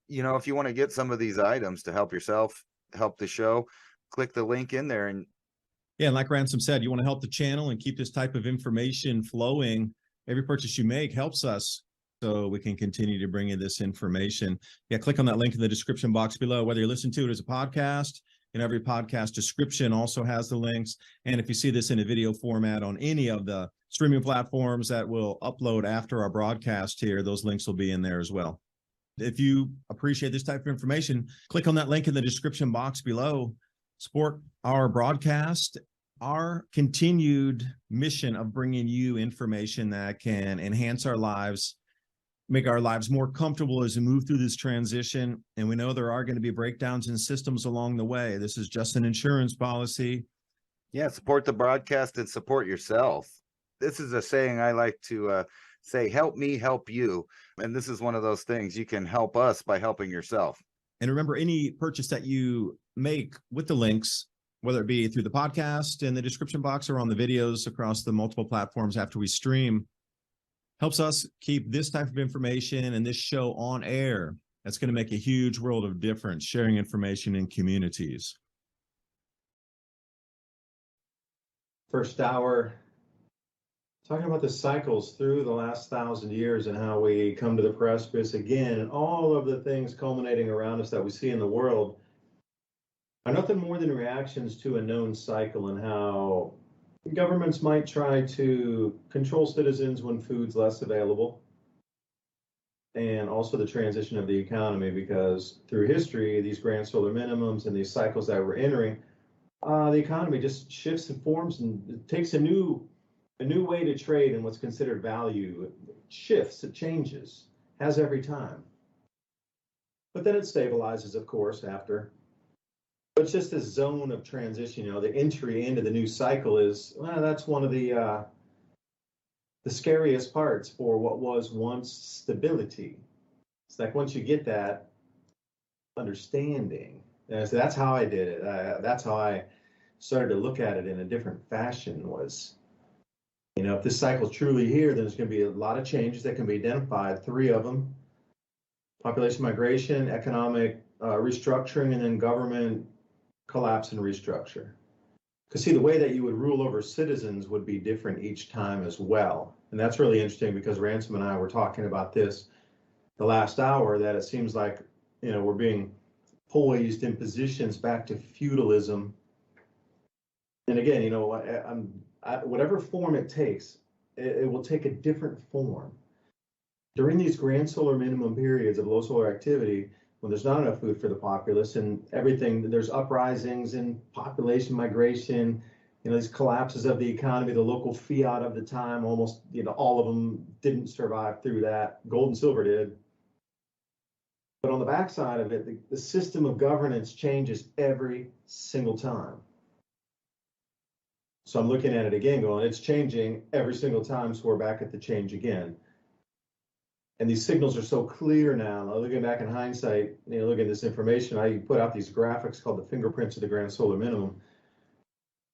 If you want to get some of these items to help yourself, help the show, click the link in there. And yeah, and like Ransom said, you want to help the channel and keep this type of information flowing. Every purchase you make helps us so we can continue to bring you this information. Yeah, click on that link in the description box below, whether you're listening to it as a podcast, and every podcast description also has the links. And if you see this in a video format on any of the streaming platforms that will upload after our broadcast here, those links will be in there as well. If you appreciate this type of information, click on that link in the description box below. Support our broadcast, our continued mission of bringing you information that can enhance our lives, make our lives more comfortable as we move through this transition. And we know there are going to be breakdowns in systems along the way. This is just an insurance policy. Yeah, support the broadcast and support yourself. This is a saying I like to say, help me, help you. And this is one of those things. You can help us by helping yourself. And remember, any purchase that you make with the links, whether it be through the podcast in the description box or on the videos across the multiple platforms after we stream, helps us keep this type of information and this show on air. That's going to make a huge world of difference, sharing information in communities. First hour, talking about the cycles through the last 1,000 years and how we come to the precipice again, and all of the things culminating around us that we see in the world are nothing more than reactions to a known cycle, and how governments might try to control citizens when food's less available, and also the transition of the economy, because through history, these grand solar minimums and these cycles that we're entering, the economy just shifts and forms and it takes a new way to trade, and what's considered value it shifts, it changes, has every time. But then it stabilizes, of course, after. But it's just this zone of transition, the entry into the new cycle is, well, that's one of the scariest parts for what was once stability. It's like once you get that understanding, and so that's how I did it. That's how I started to look at it in a different fashion was, if this cycle's truly here, then there's going to be a lot of changes that can be identified. 3 of them: population migration, economic restructuring, and then government collapse and restructure. Because see, the way that you would rule over citizens would be different each time as well. And that's really interesting, because Ransom and I were talking about this the last hour, that it seems like, we're being poised in positions back to feudalism. And again, whatever form it takes, it will take a different form. During these grand solar minimum periods of low solar activity, when there's not enough food for the populace and everything, there's uprisings and population migration, these collapses of the economy, the local fiat of the time, almost, all of them didn't survive through that. Gold and silver did. But on the backside of it, the system of governance changes every single time. So I'm looking at it again going, it's changing every single time, so we're back at the change again. And these signals are so clear now. Looking back in hindsight, looking at this information, I put out these graphics called the fingerprints of the grand solar minimum.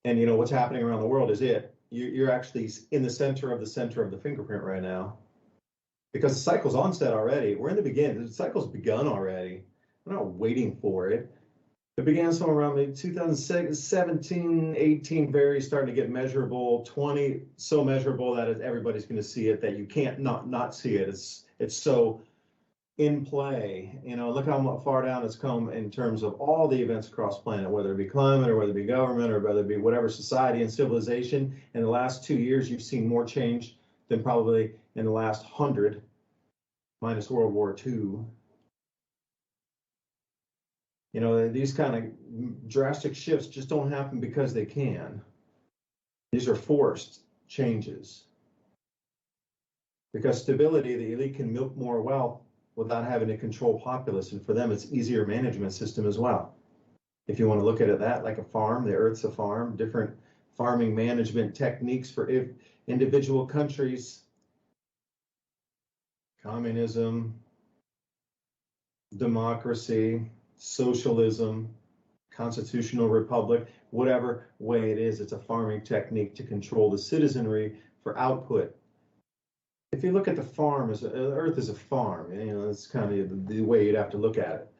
And what's happening around the world is you're actually in the center of the fingerprint right now. Because the cycle's onset already. We're in the beginning. The cycle's begun already. We're not waiting for it. It began somewhere around maybe 2017, 18, very starting to get measurable. 20, so measurable that everybody's going to see it, that you can't not see it. It's so in play. Look how far down it's come in terms of all the events across the planet, whether it be climate or whether it be government or whether it be whatever society and civilization. In the last 2 years, you've seen more change than probably in the last 100, minus World War II. These kind of drastic shifts just don't happen because they can. These are forced changes. Because stability, the elite can milk more wealth without having to control populace. And for them, it's easier management system as well. If you want to look at it that like a farm, the earth's a farm, different farming management techniques for individual countries. Communism, democracy, socialism, constitutional republic, whatever way it is, it's a farming technique to control the citizenry for output. If you look at the farm, Earth is a farm, it's kind of the way you'd have to look at it.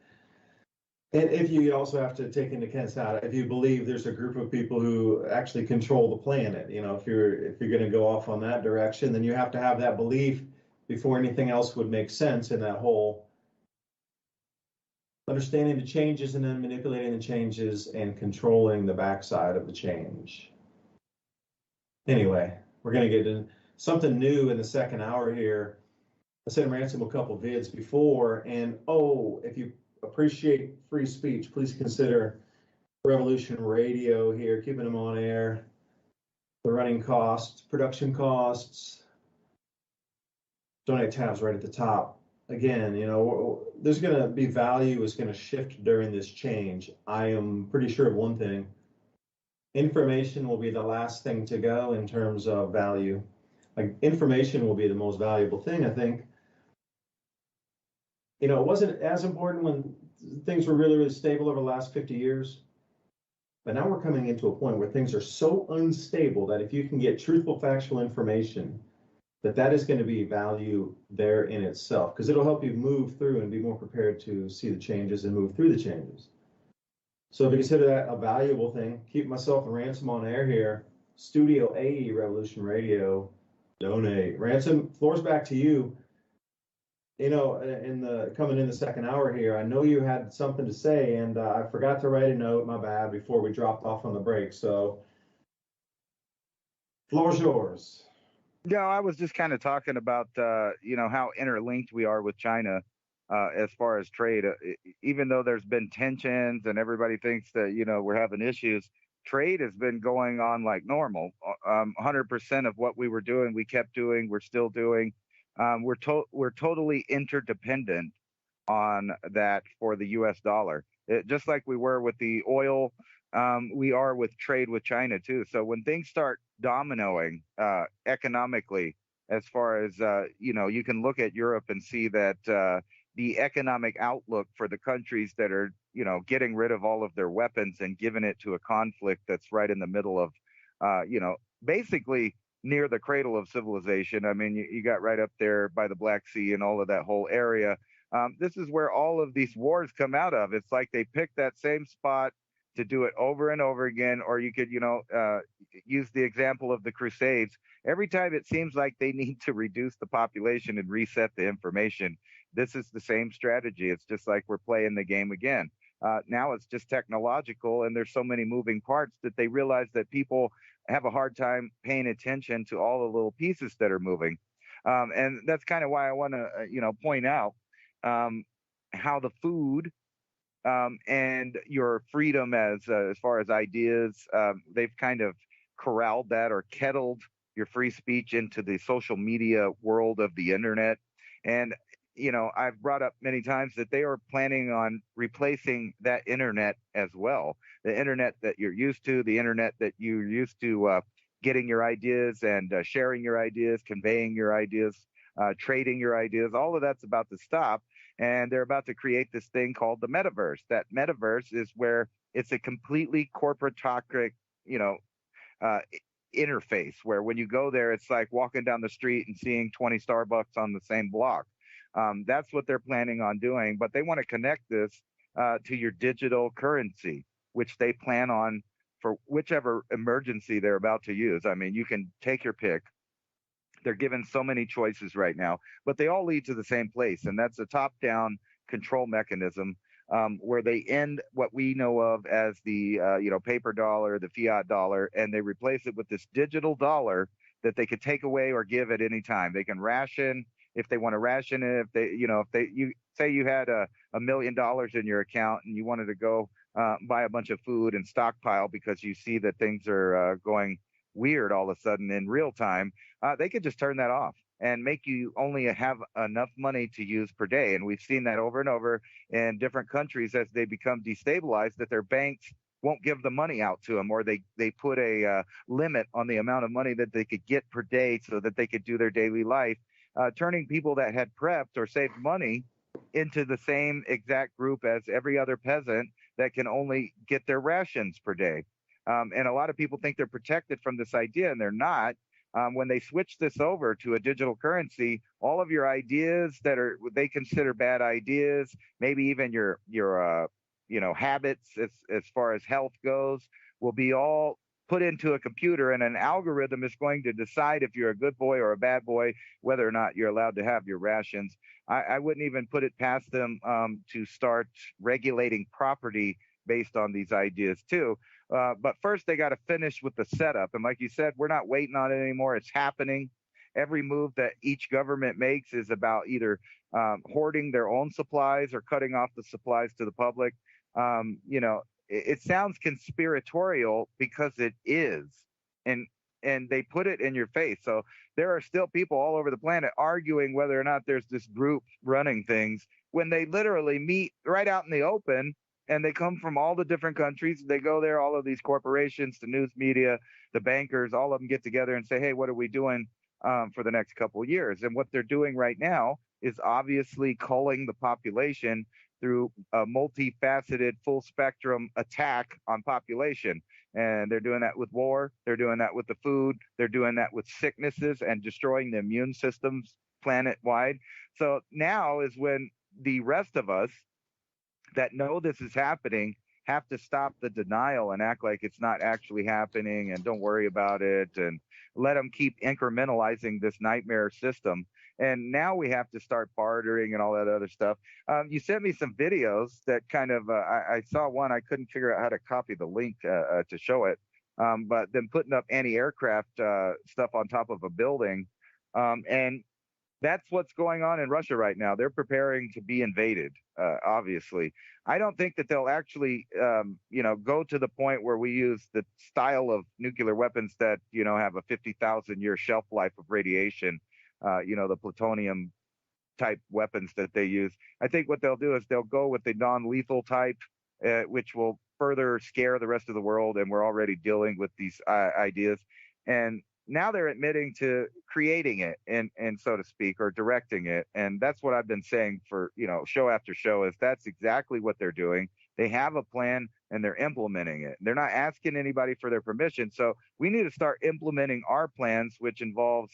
And if you also have to take into account, if you believe there's a group of people who actually control the planet, if you're going to go off on that direction, then you have to have that belief before anything else would make sense in that whole understanding the changes and then manipulating the changes and controlling the backside of the change. Anyway, we're going to get into something new in the second hour here. I sent Ransom a couple vids before, and if you appreciate free speech, please consider Revolution Radio here, keeping them on air. The running costs, production costs, donate tabs right at the top. Again, there's going to be value is going to shift during this change. I am pretty sure of one thing. Information will be the last thing to go in terms of value. Like, information will be the most valuable thing, I think. It wasn't as important when things were really, really stable over the last 50 years. But now we're coming into a point where things are so unstable that if you can get truthful, factual information, that is going to be value there in itself, because it'll help you move through and be more prepared to see the changes and move through the changes. So if you consider that a valuable thing, keep myself and Ransom on air here. Studio AE Revolution Radio, donate. Ransom, floor's back to you. Coming in the second hour here, I know you had something to say, and I forgot to write a note, my bad, before we dropped off on the break. So, floor's yours. No, I was just kind of talking about, how interlinked we are with China as far as trade. Even though there's been tensions and everybody thinks that, we're having issues, trade has been going on like normal. 100% of what we were doing, we kept doing, we're still doing. We're totally interdependent on that for the U.S. dollar. Just like we were with the oil, we are with trade with China too. So when things start dominoing economically, as far as you can look at Europe and see that the economic outlook for the countries that are getting rid of all of their weapons and giving it to a conflict that's right in the middle of basically near the cradle of civilization. I mean, you got right up there by the Black Sea and all of that whole area. This is where all of these wars come out of. It's like they picked that same spot to do it over and over again. Or you could, use the example of the Crusades. Every time it seems like they need to reduce the population and reset the information, this is the same strategy. It's just like we're playing the game again. Now it's just technological, and there's so many moving parts that they realize that people have a hard time paying attention to all the little pieces that are moving. And that's kind of why I want to, point out how the food and your freedom as far as ideas, they've kind of corralled that or kettled your free speech into the social media world of the internet. And I've brought up many times that they are planning on replacing that internet as well. The internet that you're used to, the internet that you're used to getting your ideas and sharing your ideas, conveying your ideas, trading your ideas, all of that's about to stop. And they're about to create this thing called the metaverse. That metaverse is where it's a completely corporatocratic, interface, where when you go there, it's like walking down the street and seeing 20 Starbucks on the same block. That's what they're planning on doing, but they want to connect this to your digital currency, which they plan on for whichever emergency they're about to use. I mean, you can take your pick. They're given so many choices right now, but they all lead to the same place, and that's a top-down control mechanism where they end what we know of as the paper dollar, the fiat dollar, and they replace it with this digital dollar that they could take away or give at any time. They can ration if they want to ration it. If you say you had $1 million in your account and you wanted to go buy a bunch of food and stockpile because you see that things are going weird all of a sudden in real time, they could just turn that off and make you only have enough money to use per day. And we've seen that over and over in different countries as they become destabilized, that their banks won't give the money out to them, or they put a limit on the amount of money that they could get per day so that they could do their daily life, turning people that had prepped or saved money into the same exact group as every other peasant that can only get their rations per day. And a lot of people think they're protected from this idea, and they're not. When they switch this over to a digital currency, all of your ideas that are they consider bad ideas, maybe even your habits as far as health goes, will be all put into a computer, and an algorithm is going to decide if you're a good boy or a bad boy, whether or not you're allowed to have your rations. I wouldn't even put it past them to start regulating property based on these ideas too. But first, they got to finish with the setup. And like you said, we're not waiting on it anymore. It's happening. Every move that each government makes is about either hoarding their own supplies or cutting off the supplies to the public. It sounds conspiratorial because it is, and they put it in your face. So there are still people all over the planet arguing whether or not there's this group running things when they literally meet right out in the open, and they come from all the different countries. They go there, all of these corporations, the news media, the bankers, all of them get together and say, hey, what are we doing for the next couple of years? And what they're doing right now is obviously culling the population through a multifaceted, full spectrum attack on population. And they're doing that with war. They're doing that with the food. They're doing that with sicknesses and destroying the immune systems planet-wide. So now is when the rest of us that know this is happening have to stop the denial and act like it's not actually happening and don't worry about it and let them keep incrementalizing this nightmare system. And now we have to start bartering and all that other stuff. You sent me some videos that kind of, I saw one, I couldn't figure out how to copy the link to show it, but then putting up anti-aircraft stuff on top of a building. And that's what's going on in Russia right now. They're preparing to be invaded, obviously. I don't think that they'll actually, go to the point where we use the style of nuclear weapons that, have a 50,000-year shelf life of radiation, the plutonium type weapons that they use. I think what they'll do is they'll go with the non-lethal type, which will further scare the rest of the world. And we're already dealing with these ideas. And now they're admitting to creating it and so to speak, or directing it. And that's what I've been saying for, show after show, is that's exactly what they're doing. They have a plan and they're implementing it. They're not asking anybody for their permission. So we need to start implementing our plans, which involves,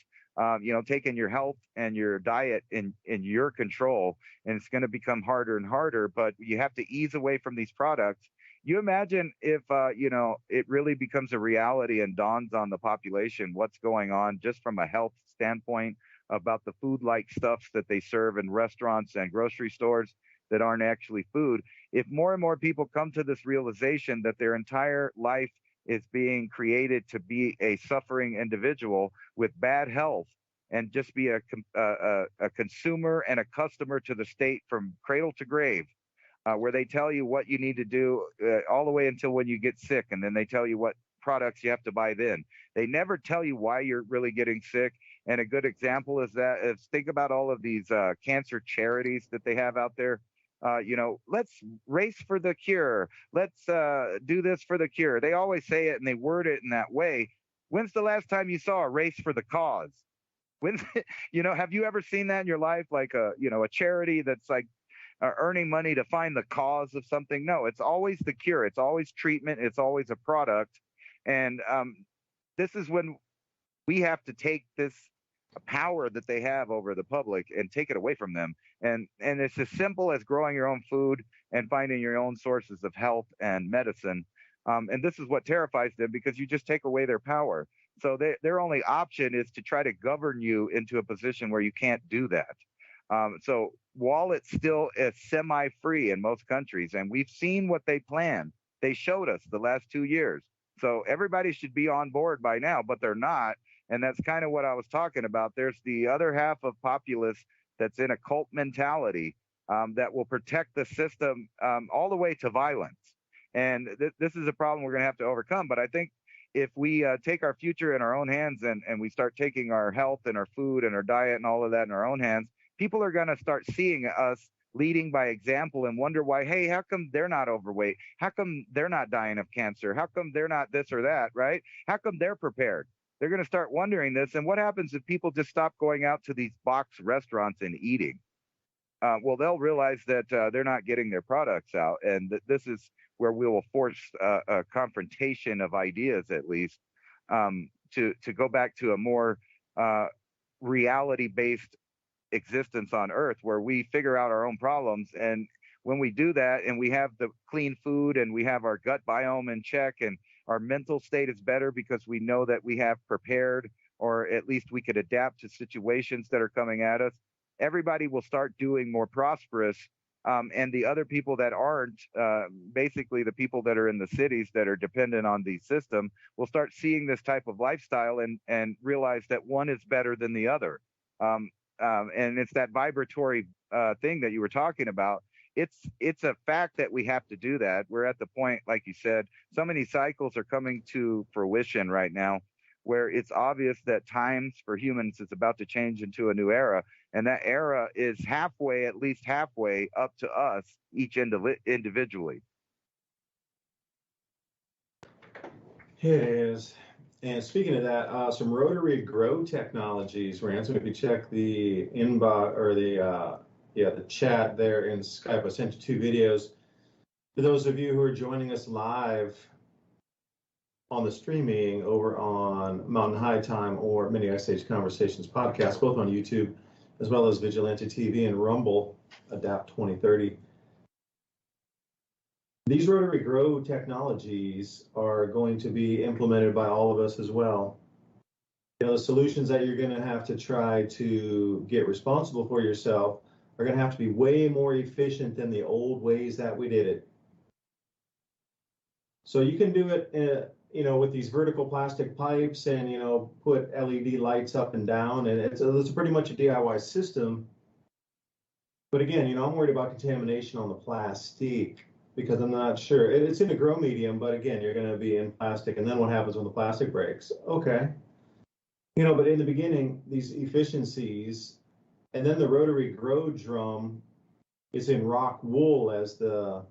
taking your health and your diet in your control. And it's going to become harder and harder, but you have to ease away from these products. You imagine if, it really becomes a reality and dawns on the population what's going on just from a health standpoint about the food-like stuffs that they serve in restaurants and grocery stores that aren't actually food. If more and more people come to this realization that their entire life is being created to be a suffering individual with bad health and just be a consumer and a customer to the state from cradle to grave, where they tell you what you need to do all the way until when you get sick, and then they tell you what products you have to buy then. They never tell you why you're really getting sick. And a good example is that is think about all of these cancer charities that they have out there. Let's race for the cure. Let's do this for the cure. They always say it and they word it in that way. When's the last time you saw a race for the cause? Have you ever seen that in your life? Like a charity that's like earning money to find the cause of something? No, it's always the cure. It's always treatment. It's always a product. And this is when we have to take this power that they have over the public and take it away from them. And it's as simple as growing your own food and finding your own sources of health and medicine. And this is what terrifies them, because you just take away their power. So their only option is to try to govern you into a position where you can't do that. So while it's still semi-free in most countries, and we've seen what they plan, they showed us the last 2 years. So everybody should be on board by now, but they're not. And that's kind of what I was talking about. There's the other half of populace that's in a cult mentality that will protect the system all the way to violence. And this is a problem we're going to have to overcome. But I think if we take our future in our own hands and we start taking our health and our food and our diet and all of that in our own hands, people are going to start seeing us leading by example and wonder why, hey, how come they're not overweight? How come they're not dying of cancer? How come they're not this or that, right? How come they're prepared? They're going to start wondering this. And what happens if people just stop going out to these box restaurants and eating? Well, they'll realize that they're not getting their products out. And this is where we will force a confrontation of ideas, at least, to go back to a more reality-based existence on Earth, where we figure out our own problems. And when we do that and we have the clean food and we have our gut biome in check and Our mental state is better because we know that we have prepared, or at least we could adapt to situations that are coming at us. Everybody will start doing more prosperous. And the other people that aren't, basically the people that are in the cities that are dependent on the system, will start seeing this type of lifestyle and realize that one is better than the other. And it's that vibratory thing that you were talking about. It's a fact that we have to do that. We're at the point, like you said, so many cycles are coming to fruition right now, where it's obvious that times for humans is about to change into a new era. And that era is halfway, at least halfway, up to us, each individually. It is. And speaking of that, some rotary grow technologies, Ransom, if you check the inbox or the chat there in Skype, I sent you 2 videos. For those of you who are joining us live on the streaming over on Mountain High Time or Mini Ice Age Conversations podcast, both on YouTube, as well as Vigilante TV and Rumble, Adapt 2030. These rotary grow technologies are going to be implemented by all of us as well. You know, the solutions that you're going to have to try to get responsible for yourself are going to have to be way more efficient than the old ways that we did it. So you can do it, you know, with these vertical plastic pipes and, you know, put LED lights up and down, and it's pretty much a DIY system. But again, you know, I'm worried about contamination on the plastic, because I'm not sure. It's in a grow medium, but again, you're going to be in plastic. And then what happens when the plastic breaks? Okay. You know, but in the beginning, these efficiencies, and then the rotary grow drum is in rock wool as the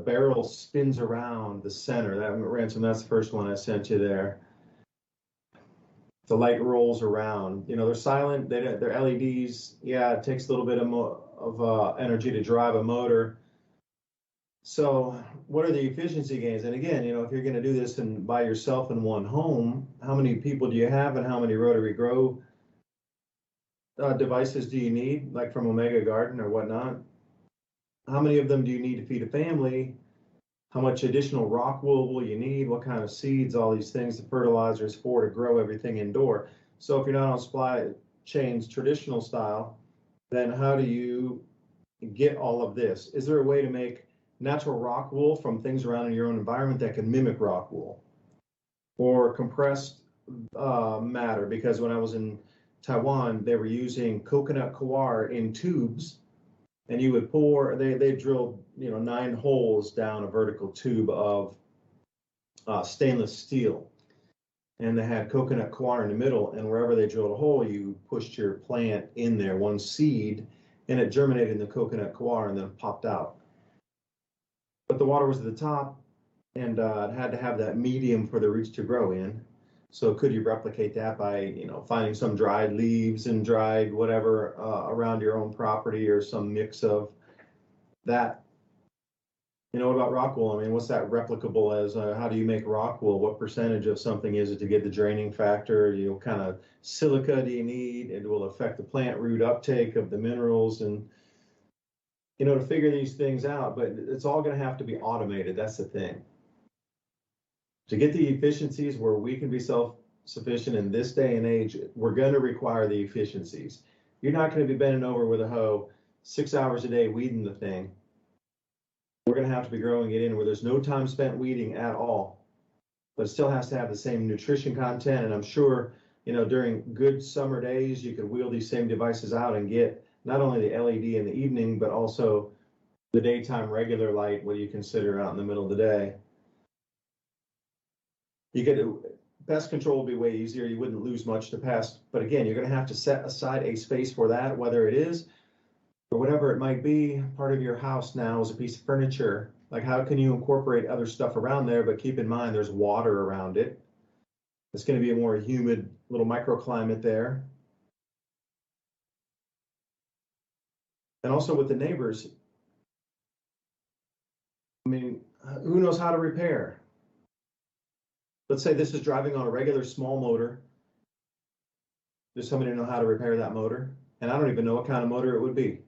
barrel spins around the center. That, Ransom, that's the first one I sent you there. The light rolls around. You know, they're silent. They're LEDs. Yeah, it takes a little bit of energy to drive a motor. So what are the efficiency gains? And again, you know, if you're going to do this by yourself in one home, how many people do you have and how many rotary grow devices do you need, like from Omega Garden or whatnot? How many of them do you need to feed a family? How much additional rock wool will you need? What kind of seeds, all these things, the fertilizers for to grow everything indoor. So if you're not on supply chains traditional style, then how do you get all of this? Is there a way to make natural rock wool from things around in your own environment that can mimic rock wool? Or compressed matter, because when I was in Taiwan, they were using coconut coir in tubes, and you would pour, they drilled, you know, 9 holes down a vertical tube of stainless steel. And they had coconut coir in the middle, and wherever they drilled a hole, you pushed your plant in there, one seed, and it germinated in the coconut coir and then popped out. But the water was at the top, and it had to have that medium for the roots to grow in. So could you replicate that by, you know, finding some dried leaves and dried whatever around your own property, or some mix of that? You know, what about rock wool? I mean, what's that replicable as? How do you make rock wool? What percentage of something is it to get the draining factor? You know, what kind of silica do you need? It will affect the plant root uptake of the minerals, and, you know, to figure these things out. But it's all going to have to be automated. That's the thing. To get the efficiencies where we can be self-sufficient in this day and age, we're going to require the efficiencies. You're not going to be bending over with a hoe 6 hours a day weeding the thing. We're going to have to be growing it in where there's no time spent weeding at all, but it still has to have the same nutrition content. And I'm sure, you know, during good summer days, you could wheel these same devices out and get not only the LED in the evening, but also the daytime regular light, what do you consider out in the middle of the day. You could, pest control would be way easier. You wouldn't lose much to pest. But again, you're going to have to set aside a space for that, whether it is, or whatever it might be, part of your house now is a piece of furniture. Like, how can you incorporate other stuff around there, but keep in mind there's water around it. It's going to be a more humid little microclimate there. And also with the neighbors, I mean, who knows how to repair? Let's say this is driving on a regular small motor. Does somebody know how to repair that motor? And I don't even know what kind of motor it would be.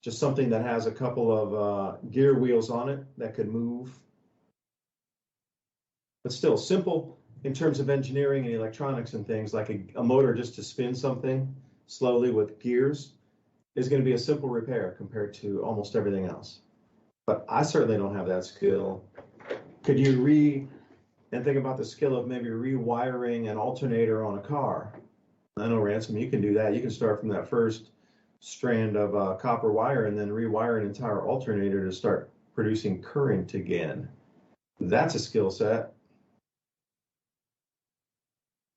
Just something that has a couple of gear wheels on it that could move. but still simple in terms of engineering and electronics and things, like a motor just to spin something slowly with gears is going to be a simple repair compared to almost everything else. But I certainly don't have that skill. Could you and think about the skill of maybe rewiring an alternator on a car? I know, Ransom, you can do that. You can start from that first strand of copper wire and then rewire an entire alternator to start producing current again. That's a skill set.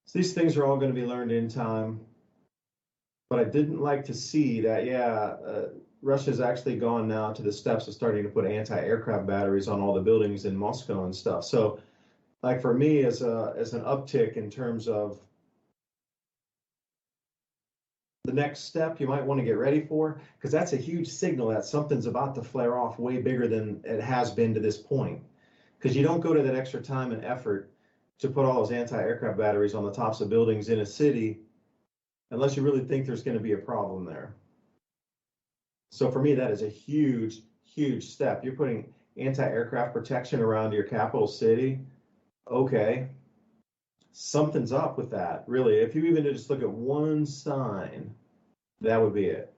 So these things are all going to be learned in time. But I didn't like to see that, Russia's actually gone now to the steps of starting to put anti-aircraft batteries on all the buildings in Moscow and stuff. So, like for me, as an uptick in terms of the next step you might want to get ready for, because that's a huge signal that something's about to flare off way bigger than it has been to this point. Because you don't go to that extra time and effort to put all those anti-aircraft batteries on the tops of buildings in a city unless you really think there's going to be a problem there. So for me, that is a huge, huge step. You're putting anti-aircraft protection around your capital city. Okay, something's up with that, really. If you even just look at one sign, that would be it.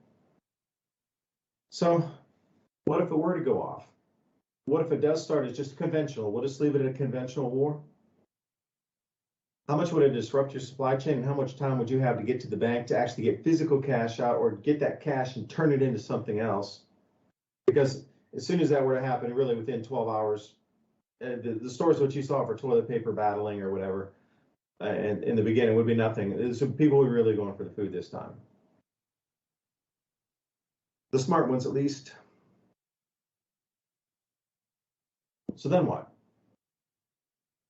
So what if it were to go off? What if it does start as just conventional? We'll just leave it at a conventional war. How much would it disrupt your supply chain, and how much time would you have to get to the bank to actually get physical cash out, or get that cash and turn it into something else? Because as soon as that were to happen, really within 12 hours, the stores what you saw for toilet paper battling or whatever, and in the beginning would be nothing. So people were really going for the food this time. The smart ones, at least. So then what?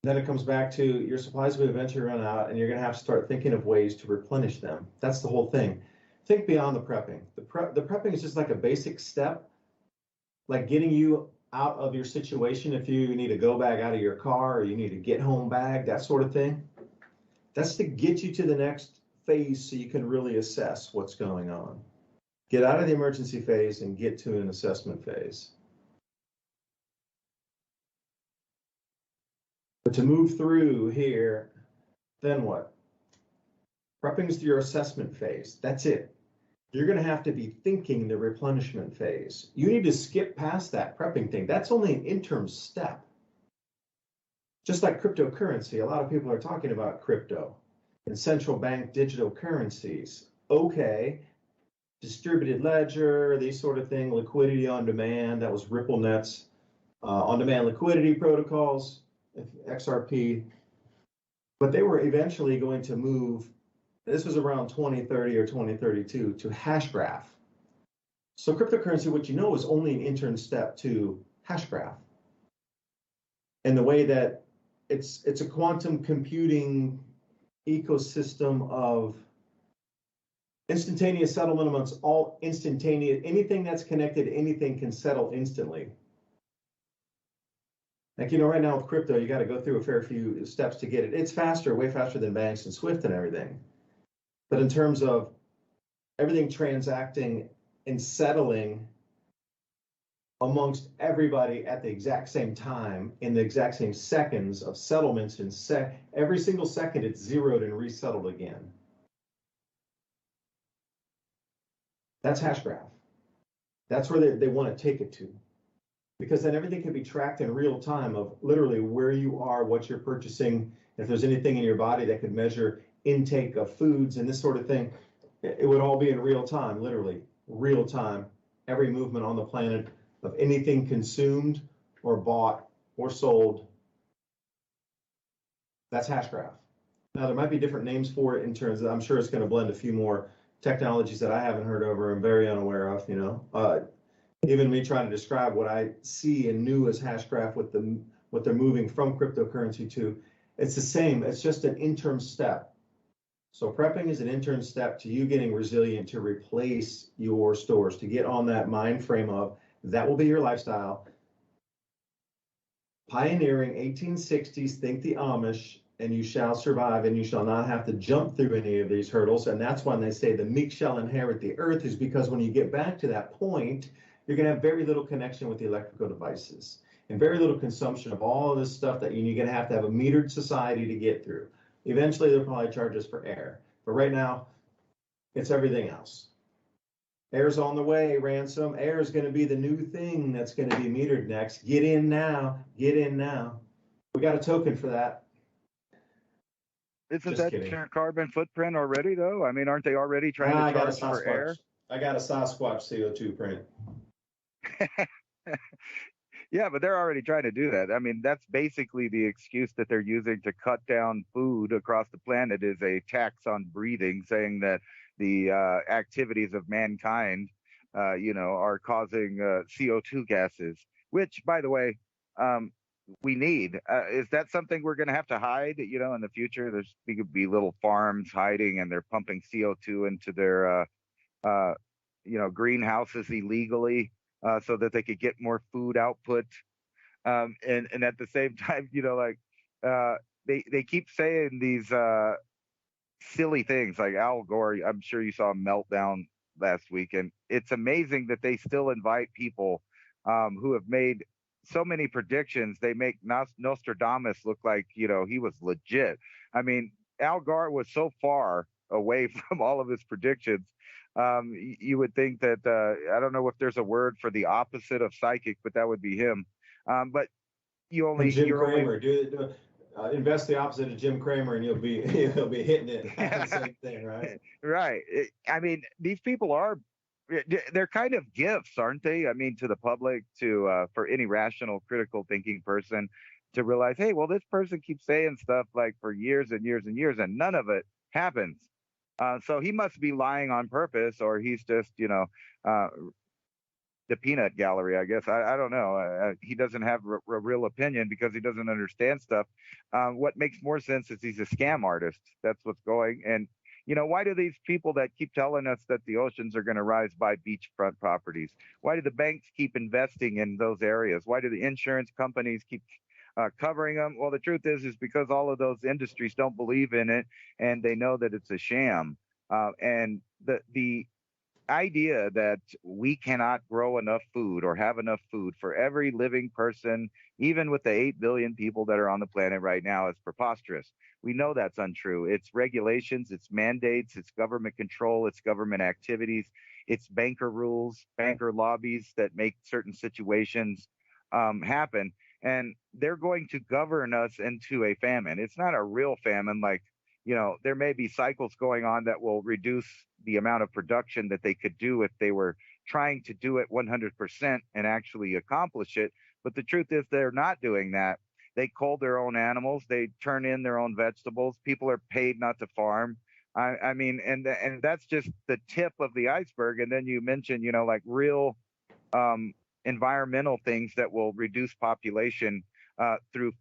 Then it comes back to your supplies will eventually run out, and you're going to have to start thinking of ways to replenish them. That's the whole thing. Think beyond the prepping. The prepping is just like a basic step, like getting you out of your situation. If you need a go bag out of your car, or you need a get home bag, that sort of thing. That's to get you to the next phase so you can really assess what's going on. Get out of the emergency phase and get to an assessment phase. But to move through here, then what? Prepping is your assessment phase. That's it. You're going to have to be thinking the replenishment phase. You need to skip past that prepping thing. That's only an interim step. Just like cryptocurrency, a lot of people are talking about crypto and central bank digital currencies. Okay, distributed ledger, these sort of thing, liquidity on demand. That was RippleNet's on-demand liquidity protocols. XRP, but they were eventually going to move, this was around 2030 or 2032, to Hashgraph. So cryptocurrency, what you know, is only an interim step to Hashgraph. And the way that it's a quantum computing ecosystem of instantaneous settlement amongst all instantaneous, anything that's connected to anything can settle instantly. Like, you know, right now with crypto, you got to go through a fair few steps to get it. It's faster, way faster than banks and Swift and everything. But in terms of everything transacting and settling amongst everybody at the exact same time, in the exact same seconds of settlements, and every single second it's zeroed and resettled again. That's Hashgraph. That's where they want to take it to. Because then everything can be tracked in real time of literally where you are, what you're purchasing, if there's anything in your body that could measure intake of foods and this sort of thing. It would all be in real time, literally real time, every movement on the planet of anything consumed or bought or sold. That's Hashgraph. Now, there might be different names for it in terms of, I'm sure it's going to blend a few more technologies that I haven't heard of or I'm very unaware of, you know. Even me trying to describe what I see and knew as Hashgraph with what they're moving from cryptocurrency to, it's the same. It's just an interim step. So prepping is an interim step to you getting resilient to replace your stores, to get on that mind frame of that will be your lifestyle. Pioneering 1860s, think the Amish, and you shall survive, and you shall not have to jump through any of these hurdles. And that's when they say the meek shall inherit the earth, is because when you get back to that point, you're going to have very little connection with the electrical devices. and very little consumption of all of this stuff that you're going to have a metered society to get through. Eventually, they'll probably charge us for air. But right now, it's everything else. Air's on the way, Ransom. Air is going to be the new thing that's going to be metered next. Get in now. Get in now. We got a token for that. Isn't that your carbon footprint already, though? I mean, aren't they already trying to charge for air? I got a Sasquatch CO2 print. Yeah, but they're already trying to do that. I mean, that's basically the excuse that they're using to cut down food across the planet is a tax on breathing, saying that the activities of mankind, are causing CO2 gases, which, by the way, we need. Is that something we're going to have to hide, in the future? There's going to be little farms hiding and they're pumping CO2 into their, greenhouses illegally. So that they could get more food output, and at the same time, they keep saying these silly things like Al Gore. I'm sure you saw a meltdown last week, and it's amazing that they still invite people who have made so many predictions. They make Nostradamus look like he was legit. I mean, Al Gore was so far away from all of his predictions. You would think that I don't know if there's a word for the opposite of psychic, but that would be him. But you're Cramer. Invest the opposite of Jim Cramer, and he'll be hitting it. The same thing, right? Right. I mean, these people they're kind of gifts, aren't they? I mean, to the public, for any rational, critical thinking person to realize, hey, well, this person keeps saying stuff like for years and years and years, and none of it happens. So he must be lying on purpose, or he's just, the peanut gallery, I guess. I don't know. He doesn't have a real opinion because he doesn't understand stuff. What makes more sense is he's a scam artist. That's what's going. And, why do these people that keep telling us that the oceans are going to rise buy beachfront properties? Why do the banks keep investing in those areas? Why do the insurance companies keep covering them? Well, the truth is because all of those industries don't believe in it, and they know that it's a sham. And the idea that we cannot grow enough food or have enough food for every living person, even with the 8 billion people that are on the planet right now, is preposterous. We know that's untrue. It's regulations, it's mandates, it's government control, it's government activities, it's banker rules, banker lobbies that make certain situations happen. And they're going to govern us into a famine. It's not a real famine. Like, there may be cycles going on that will reduce the amount of production that they could do if they were trying to do it 100% and actually accomplish it. But the truth is they're not doing that. They cull their own animals. They turn in their own vegetables. People are paid not to farm. I mean, and that's just the tip of the iceberg. And then you mentioned, like real environmental things that will reduce population through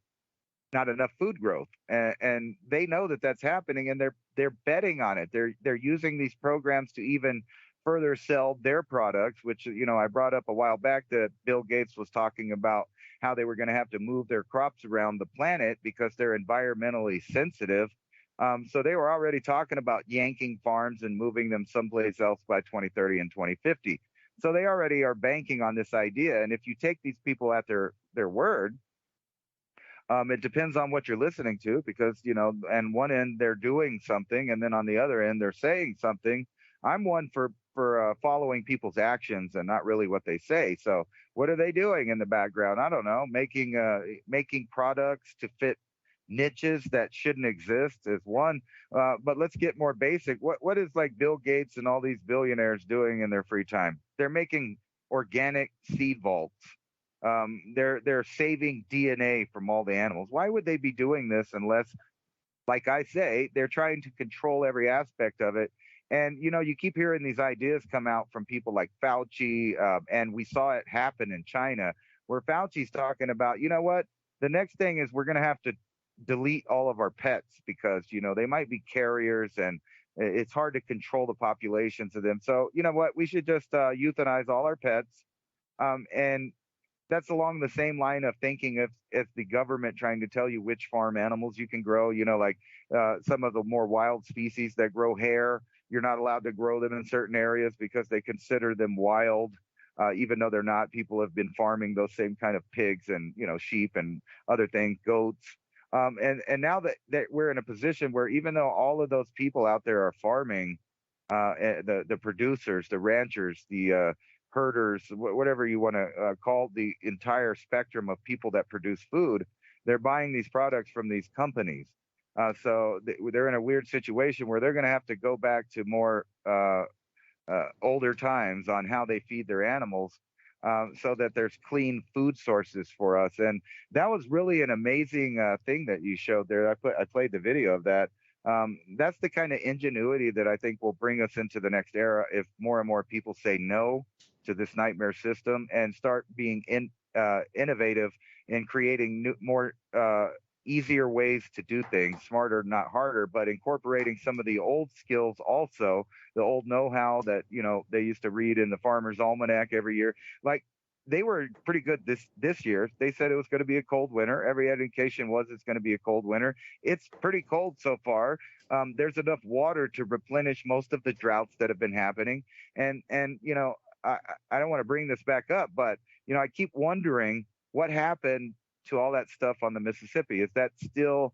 not enough food growth, and they know that that's happening, and they're betting on it. They're using these programs to even further sell their products, which I brought up a while back that Bill Gates was talking about how they were going to have to move their crops around the planet because they're environmentally sensitive. So they were already talking about yanking farms and moving them someplace else by 2030 and 2050. So they already are banking on this idea. And if you take these people at their word, it depends on what you're listening to, because, on one end they're doing something, and then on the other end they're saying something. I'm one for following people's actions and not really what they say. So what are they doing in the background? I don't know. Making products to fit niches that shouldn't exist is one. But let's get more basic. What is like Bill Gates and all these billionaires doing in their free time? They're making organic seed vaults. They're saving DNA from all the animals. Why would they be doing this unless, like I say, they're trying to control every aspect of it? And, you keep hearing these ideas come out from people like Fauci, and we saw it happen in China, where Fauci's talking about, what? The next thing is we're going to have to delete all of our pets because, they might be carriers and it's hard to control the populations of them. So, you know what? We should just euthanize all our pets. And that's along the same line of thinking as the government trying to tell you which farm animals you can grow, like some of the more wild species that grow hair. You're not allowed to grow them in certain areas because they consider them wild. even though they're not. People have been farming those same kind of pigs and, sheep and other things, goats. And now that we're in a position where even though all of those people out there are farming, the producers, the ranchers, the herders, whatever you want to call the entire spectrum of people that produce food, they're buying these products from these companies. So they're in a weird situation where they're going to have to go back to more older times on how they feed their animals, so that there's clean food sources for us. And that was really an amazing thing that you showed there. I played the video of that. That's the kind of ingenuity that I think will bring us into the next era if more and more people say no to this nightmare system and start being innovative in creating more easier ways to do things, smarter, not harder, but incorporating some of the old skills also, the old know-how that, they used to read in the Farmer's Almanac every year. Like, they were pretty good this year. They said it was going to be a cold winter. Every indication was it's going to be a cold winter. It's pretty cold so far. There's enough water to replenish most of the droughts that have been happening. And I don't want to bring this back up, but, I keep wondering what happened to all that stuff on the Mississippi. Is that still,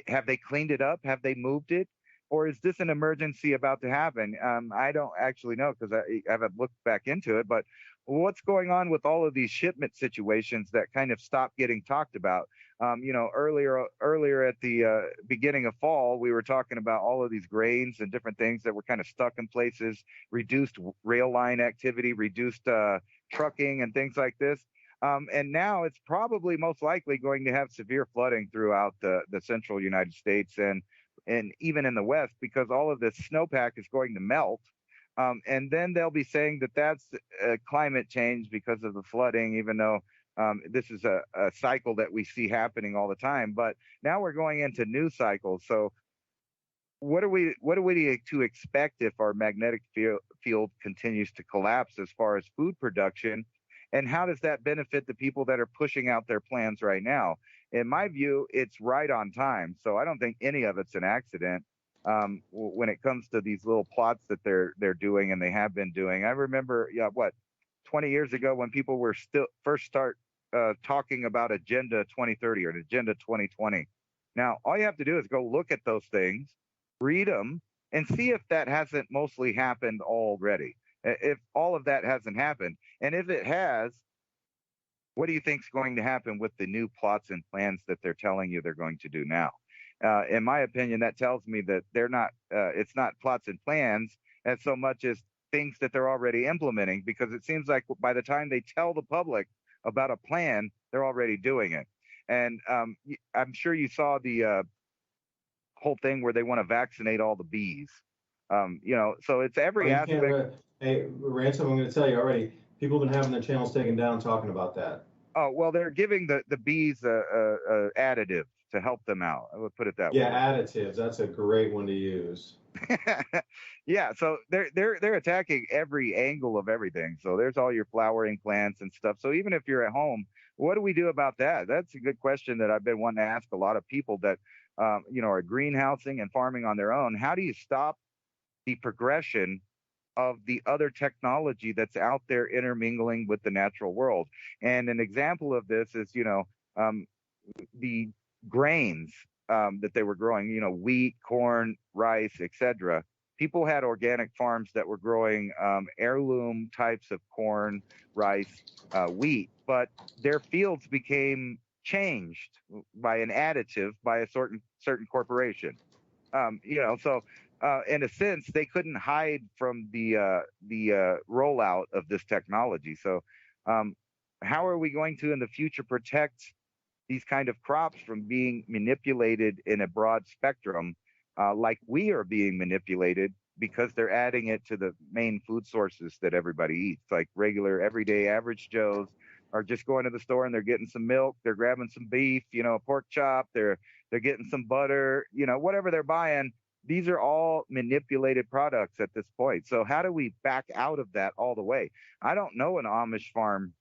have they cleaned it up? Have they moved it? Or is this an emergency about to happen? I don't actually know because I haven't looked back into it, but what's going on with all of these shipment situations that kind of stopped getting talked about? Earlier at the beginning of fall, we were talking about all of these grains and different things that were kind of stuck in places, reduced rail line activity, reduced trucking and things like this. And now it's probably most likely going to have severe flooding throughout the central United States and even in the West, because all of this snowpack is going to melt. And then they'll be saying that that's climate change because of the flooding, even though this is a cycle that we see happening all the time. But now we're going into new cycles. So what are we to expect if our magnetic field continues to collapse as far as food production? And how does that benefit the people that are pushing out their plans right now? In my view, it's right on time. So I don't think any of it's an accident. When it comes to these little plots that they're doing and they have been doing. I remember, 20 years ago when people were first talking about Agenda 2030 or Agenda 2020. Now, all you have to do is go look at those things, read them, and see if that hasn't mostly happened already. If all of that hasn't happened, and if it has, what do you think is going to happen with the new plots and plans that they're telling you they're going to do now? In my opinion, that tells me that they're not. It's not plots and plans as so much as things that they're already implementing, because it seems like by the time they tell the public about a plan, they're already doing it. And I'm sure you saw the whole thing where they want to vaccinate all the bees. So it's every aspect. Hey, Ransom, I'm going to tell you already, people have been having their channels taken down talking about that. Oh, well, they're giving the bees a additive to help them out. I would put it that way. Yeah, additives. That's a great one to use. Yeah, so they're attacking every angle of everything. So there's all your flowering plants and stuff. So even if you're at home, what do we do about that? That's a good question that I've been wanting to ask a lot of people that are greenhousing and farming on their own. How do you stop the progression of the other technology that's out there intermingling with the natural world? And an example of this is, the grains that they were growing, wheat, corn, rice, etc. People had organic farms that were growing heirloom types of corn, rice, wheat, but their fields became changed by an additive by a certain corporation. So in a sense, they couldn't hide from the rollout of this technology. So how are we going to in the future protect these kind of crops from being manipulated in a broad spectrum, like we are being manipulated, because they're adding it to the main food sources that everybody eats? Like regular, everyday, average Joes are just going to the store and they're getting some milk, they're grabbing some beef, a pork chop, they're getting some butter, whatever they're buying. These are all manipulated products at this point. So how do we back out of that all the way? I don't know an Amish farm,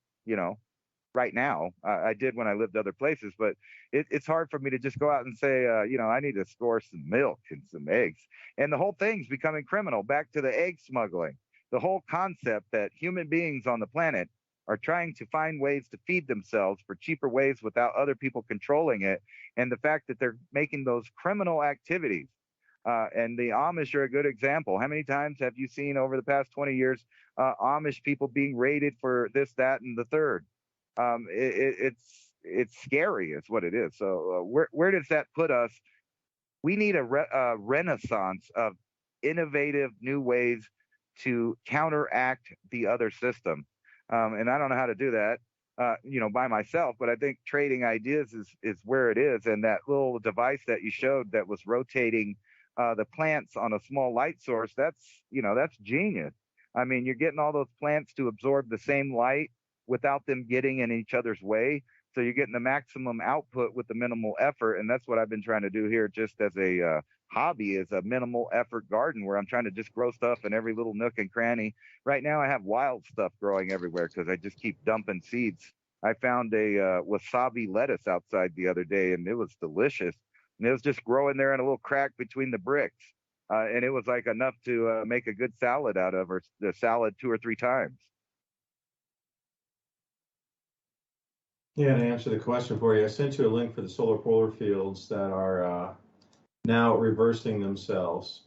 right now. I did when I lived other places, but it's hard for me to just go out and say, I need to score some milk and some eggs. And the whole thing's becoming criminal. Back to the egg smuggling. the whole concept that human beings on the planet are trying to find ways to feed themselves for cheaper ways without other people controlling it, and the fact that they're making those criminal activities. And the Amish are a good example. How many times have you seen over the past 20 years Amish people being raided for this, that, and the third? It's scary, is what it is. So where does that put us? We need a renaissance of innovative new ways to counteract the other system. And I don't know how to do that, by myself, but I think trading ideas is where it is. And that little device that you showed that was rotating the plants on a small light source, that's genius. I mean, you're getting all those plants to absorb the same light without them getting in each other's way. So you're getting the maximum output with the minimal effort. And that's what I've been trying to do here just as a hobby, is a minimal effort garden where I'm trying to just grow stuff in every little nook and cranny. Right now I have wild stuff growing everywhere because I just keep dumping seeds. I found a wasabi lettuce outside the other day, and it was delicious. And it was just growing there in a little crack between the bricks. And it was like enough to make a good salad out of, or the salad 2 or 3 times. Yeah, to answer the question for you, I sent you a link for the solar polar fields that are now reversing themselves.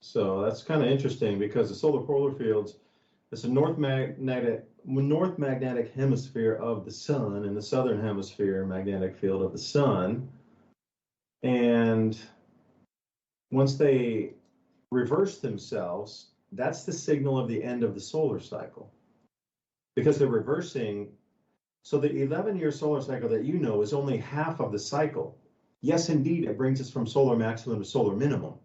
So that's kind of interesting, because the solar polar fields, it's a north magnetic hemisphere of the sun, and the southern hemisphere magnetic field of the sun. And once they reverse themselves, that's the signal of the end of the solar cycle, because they're reversing. So the 11-year solar cycle that is only half of the cycle. Yes, indeed, it brings us from solar maximum to solar minimum.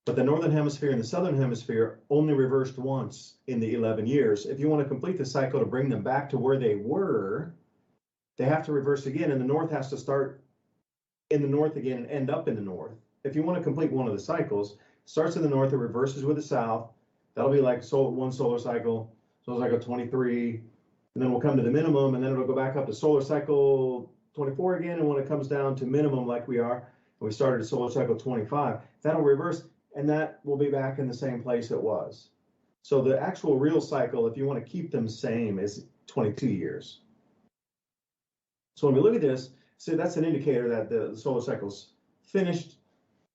But the northern hemisphere and the southern hemisphere only reversed once in the 11 years. If you want to complete the cycle to bring them back to where they were, they have to reverse again, and the north has to start in the north again and end up in the north. If you want to complete one of the cycles, it starts in the north, it reverses with the south. That'll be like one solar cycle 23. And then we'll come to the minimum, and then it'll go back up to solar cycle 24 again. And when it comes down to minimum, like we are, and we started at solar cycle 25, that'll reverse, and that will be back in the same place it was. So the actual real cycle, if you want to keep them same, is 22 years. So when we look at this, see, that's an indicator that the solar cycle's finished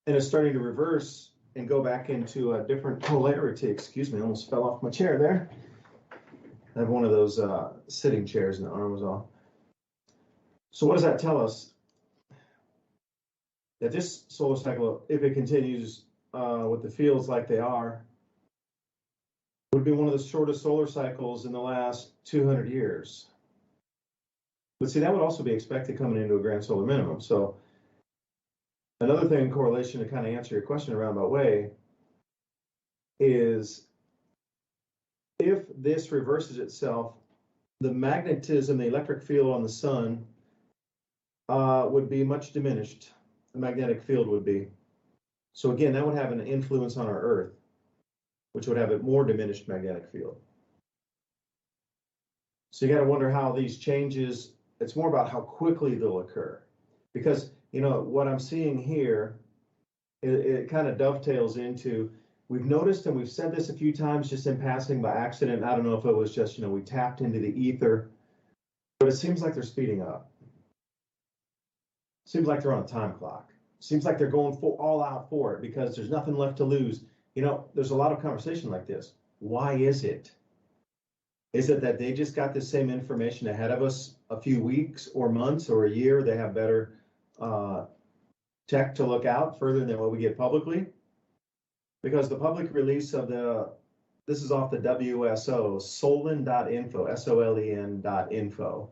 and is starting to reverse and go back into a different polarity. Excuse me, I almost fell off my chair there. I have one of those sitting chairs and the arm was off. So what does that tell us? That this solar cycle, if it continues with the fields like they are, would be one of the shortest solar cycles in the last 200 years. But see, that would also be expected coming into a grand solar minimum. So another thing in correlation to kind of answer your question in a roundabout way is, if this reverses itself, the magnetism, the electric field on the sun would be much diminished. The magnetic field would be. So again, that would have an influence on our Earth, which would have a more diminished magnetic field. So you got to wonder how these changes, it's more about how quickly they'll occur. Because, what I'm seeing here, it kind of dovetails into, we've noticed, and we've said this a few times just in passing by accident. I don't know if it was just, we tapped into the ether, but it seems like they're speeding up. Seems like they're on a time clock. Seems like they're going all out for it because there's nothing left to lose. There's a lot of conversation like this. Why is it? Is it that they just got the same information ahead of us a few weeks or months or a year? They have better tech to look out further than what we get publicly? Because the public release of this is off the WSO, solen.info, SOLEN.info.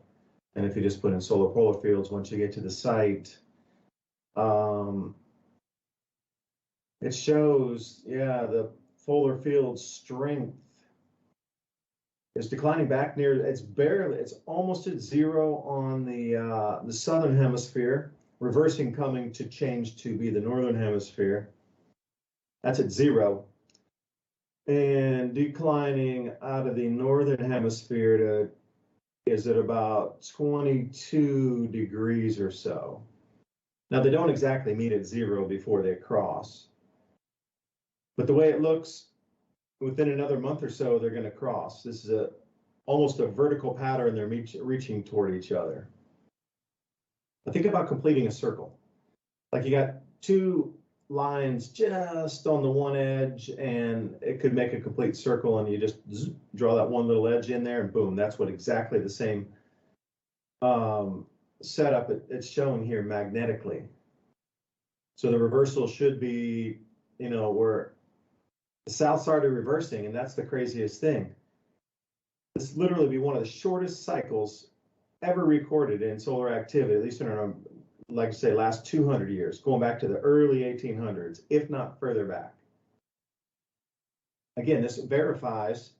And if you just put in solar polar fields, once you get to the site, it shows, the polar field strength is declining back near, it's almost at zero on the southern hemisphere, reversing, coming to change to be the northern hemisphere. That's at zero, and declining out of the northern hemisphere is at about 22 degrees or so. Now, they don't exactly meet at zero before they cross, but the way it looks, within another month or so, they're going to cross. This is almost a vertical pattern. They're reaching toward each other. But think about completing a circle. Like you got two lines just on the one edge, and it could make a complete circle, and you just draw that one little edge in there, and boom, that's what exactly the same setup it's shown here magnetically. So the reversal should be, where the south started reversing, and that's the craziest thing. This literally be one of the shortest cycles ever recorded in solar activity, at least in our, like I say, last 200 years, going back to the early 1800s, if not further back. Again, this verifies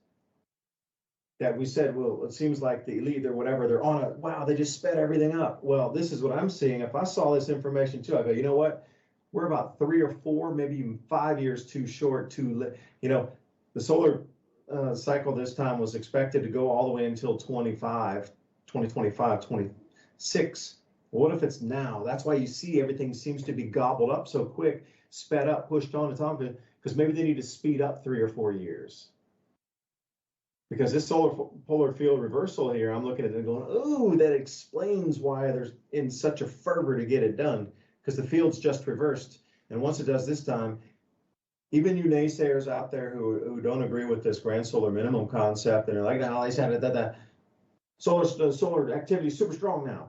that we said, well, it seems like the elite or whatever, they're on wow, they just sped everything up. Well, this is what I'm seeing. If I saw this information too, I go, you know what? We're about 3 or 4, maybe even 5 years too short, the solar cycle this time was expected to go all the way until 2025, 26. Well, what if it's now? That's why you see everything seems to be gobbled up so quick, sped up, pushed on the top of it, because maybe they need to speed up 3 or 4 years. Because this solar polar field reversal here, I'm looking at it and going, ooh, that explains why there's in such a fervor to get it done, because the field's just reversed. And once it does this time, even you naysayers out there who don't agree with this grand solar minimum concept, and they're like, no, they said that solar activity is super strong now.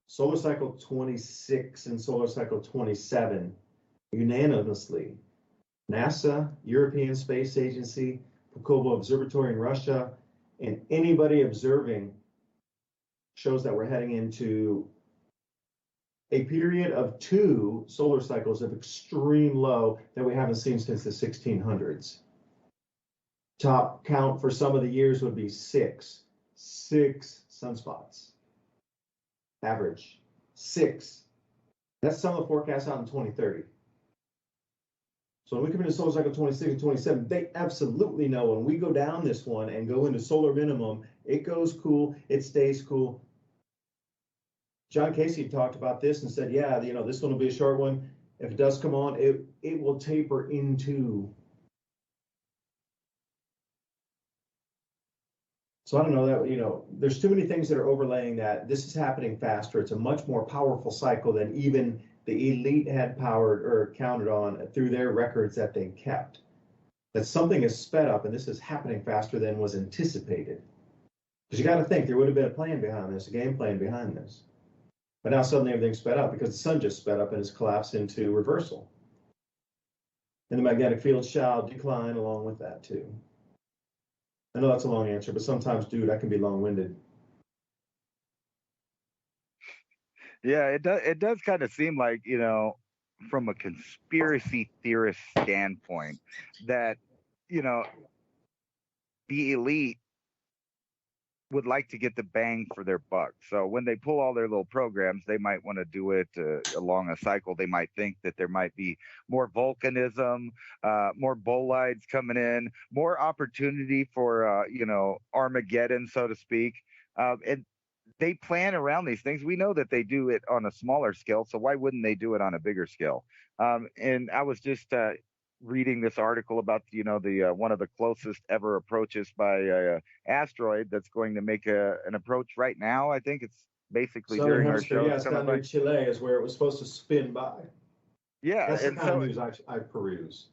Solar cycle 26 and solar cycle 27, unanimously, NASA, European Space Agency, Pulkovo Observatory in Russia, and anybody observing shows that we're heading into a period of 2 solar cycles of extreme low that we haven't seen since the 1600s. Top count for some of the years would be 6 sunspots. Average 6. That's some of the forecasts out in 2030. So when we come into solar cycle 26 and 27, they absolutely know when we go down this one and go into solar minimum, it goes cool, it stays cool. John Casey talked about this and said, yeah, this one will be a short one. If it does come on, it will taper into. So I don't know that, there's too many things that are overlaying that. This is happening faster. It's a much more powerful cycle than even the elite had powered or counted on through their records that they kept. That something is sped up, and this is happening faster than was anticipated. Because you got to think there would have been a plan behind this, a game plan behind this. But now suddenly everything's sped up because the sun just sped up and has collapsed into reversal. And the magnetic field shall decline along with that too. I know that's a long answer, but sometimes, dude, I can be long-winded. Yeah, it does kind of seem like, from a conspiracy theorist standpoint, that, the elite would like to get the bang for their buck. So when they pull all their little programs, they might want to do it along a cycle. They might think that there might be more volcanism, more bolides coming in, more opportunity for, Armageddon, so to speak. And they plan around these things. We know that they do it on a smaller scale, so why wouldn't they do it on a bigger scale? And I was just reading this article about the one of the closest ever approaches by asteroid that's going to make an approach right now. I think it's basically Southern during our Hemisphere, show. yeah, it's down near Chile is where it was supposed to spin by. Yeah, that's the kind of news I peruse.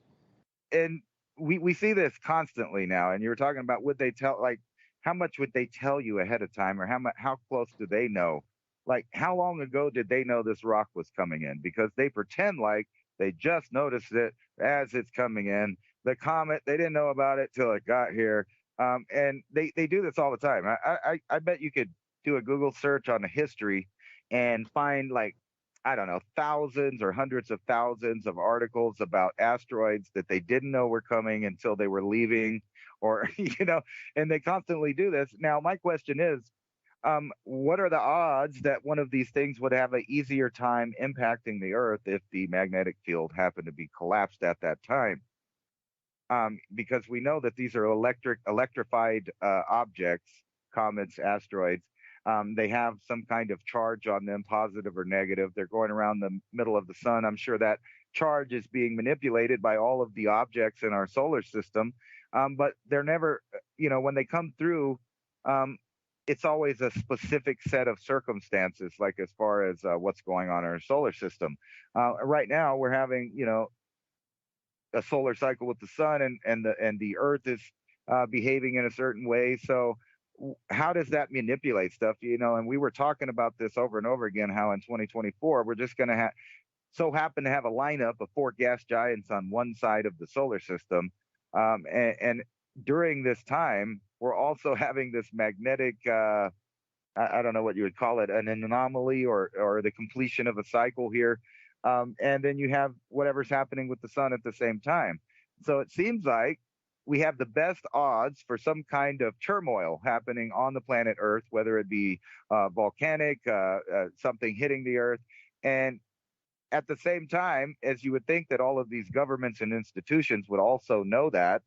And we see this constantly now. And you were talking about, would they tell, like, how much would they tell you ahead of time, or how close do they know? Like, how long ago did they know this rock was coming in? Because they pretend like they just noticed it as it's coming in. The comet, they didn't know about it till it got here. And they do this all the time. I bet you could do a Google search on the history and find, like, I don't know, thousands or hundreds of thousands of articles about asteroids that they didn't know were coming until they were leaving, or, and they constantly do this. Now, my question is, what are the odds that one of these things would have an easier time impacting the Earth if the magnetic field happened to be collapsed at that time? Because we know that these are electrified objects, comets, asteroids. They have some kind of charge on them, positive or negative. They're going around the middle of the sun. I'm sure that charge is being manipulated by all of the objects in our solar system. But they're never, when they come through, it's always a specific set of circumstances, like as far as what's going on in our solar system. Right now, we're having, a solar cycle with the sun, and the Earth is behaving in a certain way. So how does that manipulate stuff? And we were talking about this over and over again, how in 2024 we're just going to happen to have a lineup of 4 gas giants on one side of the solar system, and during this time we're also having this magnetic I don't know what you would call it, an anomaly or the completion of a cycle here. And then you have whatever's happening with the sun at the same time. So it seems like we have the best odds for some kind of turmoil happening on the planet Earth, whether it be volcanic, something hitting the Earth. And at the same time, as you would think that all of these governments and institutions would also know that,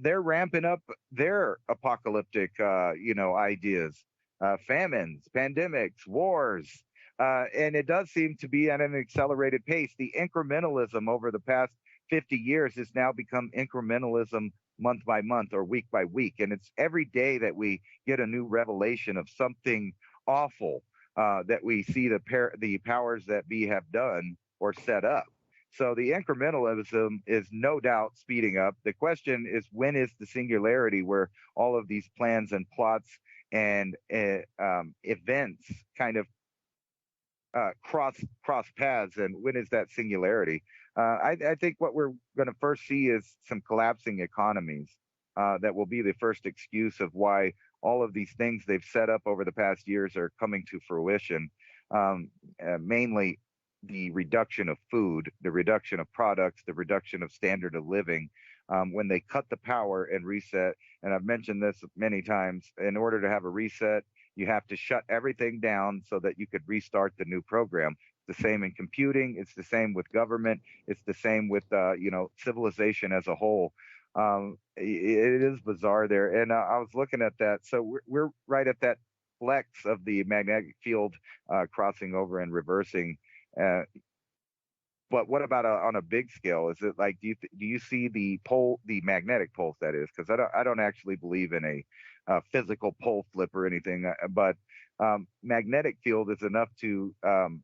they're ramping up their apocalyptic, ideas, famines, pandemics, wars. And it does seem to be at an accelerated pace. The incrementalism over the past 50 years has now become incrementalism month by month or week by week. And it's every day that we get a new revelation of something awful that we see the powers that be have done or set up. So the incrementalism is no doubt speeding up. The question is, when is the singularity where all of these plans and plots and events kind of cross paths, and when is that singularity? I think what we're going to first see is some collapsing economies that will be the first excuse of why all of these things they've set up over the past years are coming to fruition. Mainly the reduction of food, the reduction of products, the reduction of standard of living. When they cut the power and reset, and I've mentioned this many times, in order to have a reset, you have to shut everything down so that you could restart the new program. It's the same in computing. It's the same with government. It's the same with, civilization as a whole. It is bizarre there. And I was looking at that. So we're right at that flex of the magnetic field crossing over and reversing. But what about on a big scale? Is it like, do you see the magnetic pulse, that is? Because I don't actually believe in a physical pole flip or anything, but magnetic field is enough to